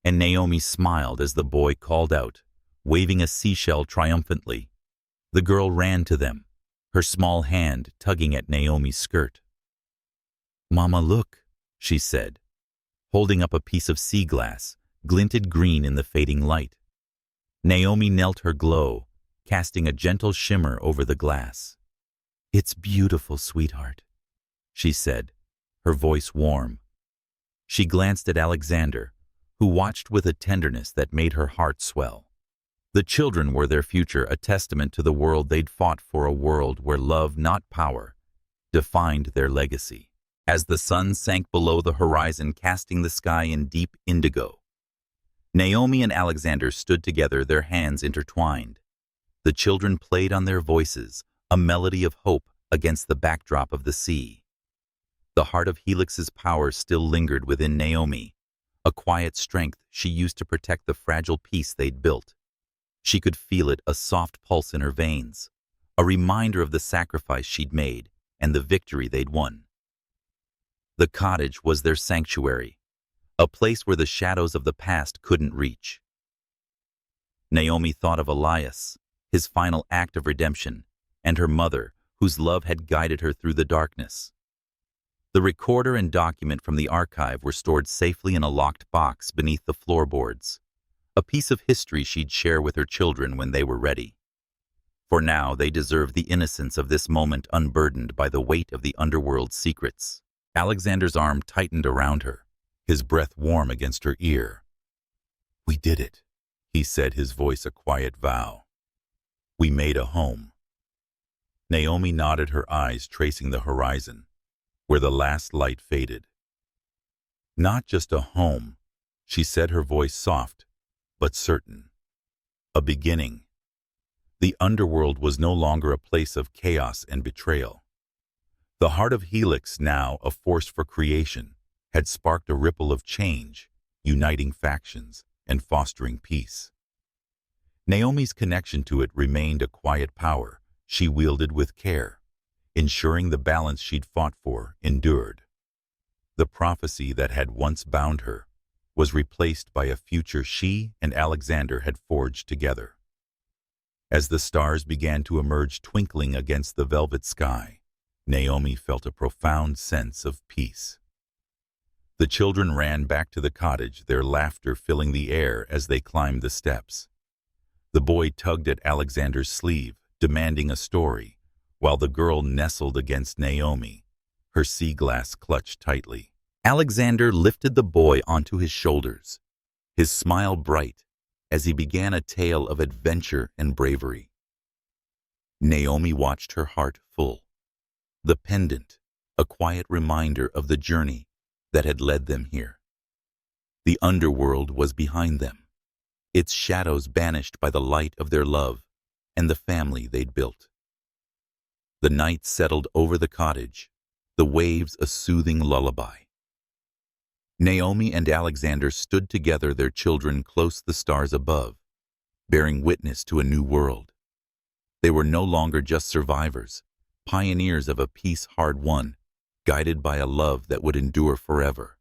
and Naomi smiled as the boy called out, waving a seashell triumphantly. The girl ran to them, her small hand tugging at Naomi's skirt. "Mama, look," she said, holding up a piece of sea glass, glinted green in the fading light. Naomi knelt, her glow casting a gentle shimmer over the glass. "It's beautiful, sweetheart," she said, her voice warm. She glanced at Alexander, who watched with a tenderness that made her heart swell. The children were their future, a testament to the world they'd fought for, a world where love, not power, defined their legacy. As the sun sank below the horizon, casting the sky in deep indigo, Naomi and Alexander stood together, their hands intertwined. The children played on their voices, a melody of hope, against the backdrop of the sea. The heart of Helix's power still lingered within Naomi, a quiet strength she used to protect the fragile peace they'd built. She could feel it, a soft pulse in her veins, a reminder of the sacrifice she'd made and the victory they'd won. The cottage was their sanctuary, a place where the shadows of the past couldn't reach. Naomi thought of Elias, his final act of redemption, and her mother, whose love had guided her through the darkness. The recorder and document from the archive were stored safely in a locked box beneath the floorboards, a piece of history she'd share with her children when they were ready. For now, they deserved the innocence of this moment unburdened by the weight of the underworld's secrets. Alexander's arm tightened around her, his breath warm against her ear. "We did it," he said, his voice a quiet vow. "We made a home." Naomi nodded, her eyes tracing the horizon, where the last light faded. "Not just a home," she said, her voice soft, but certain. "A beginning." The underworld was no longer a place of chaos and betrayal. The heart of Helix, now a force for creation, had sparked a ripple of change, uniting factions and fostering peace. Naomi's connection to it remained a quiet power she wielded with care, ensuring the balance she'd fought for endured. The prophecy that had once bound her was replaced by a future she and Alexander had forged together. As the stars began to emerge twinkling against the velvet sky, Naomi felt a profound sense of peace. The children ran back to the cottage, their laughter filling the air as they climbed the steps. The boy tugged at Alexander's sleeve, demanding a story, while the girl nestled against Naomi, her sea glass clutched tightly. Alexander lifted the boy onto his shoulders, his smile bright as he began a tale of adventure and bravery. Naomi watched, her heart full. The pendant, a quiet reminder of the journey that had led them here. The underworld was behind them, its shadows banished by the light of their love and the family they'd built. The night settled over the cottage, the waves a soothing lullaby. Naomi and Alexander stood together, their children close the stars above, bearing witness to a new world. They were no longer just survivors, pioneers of a peace hard won, guided by a love that would endure forever.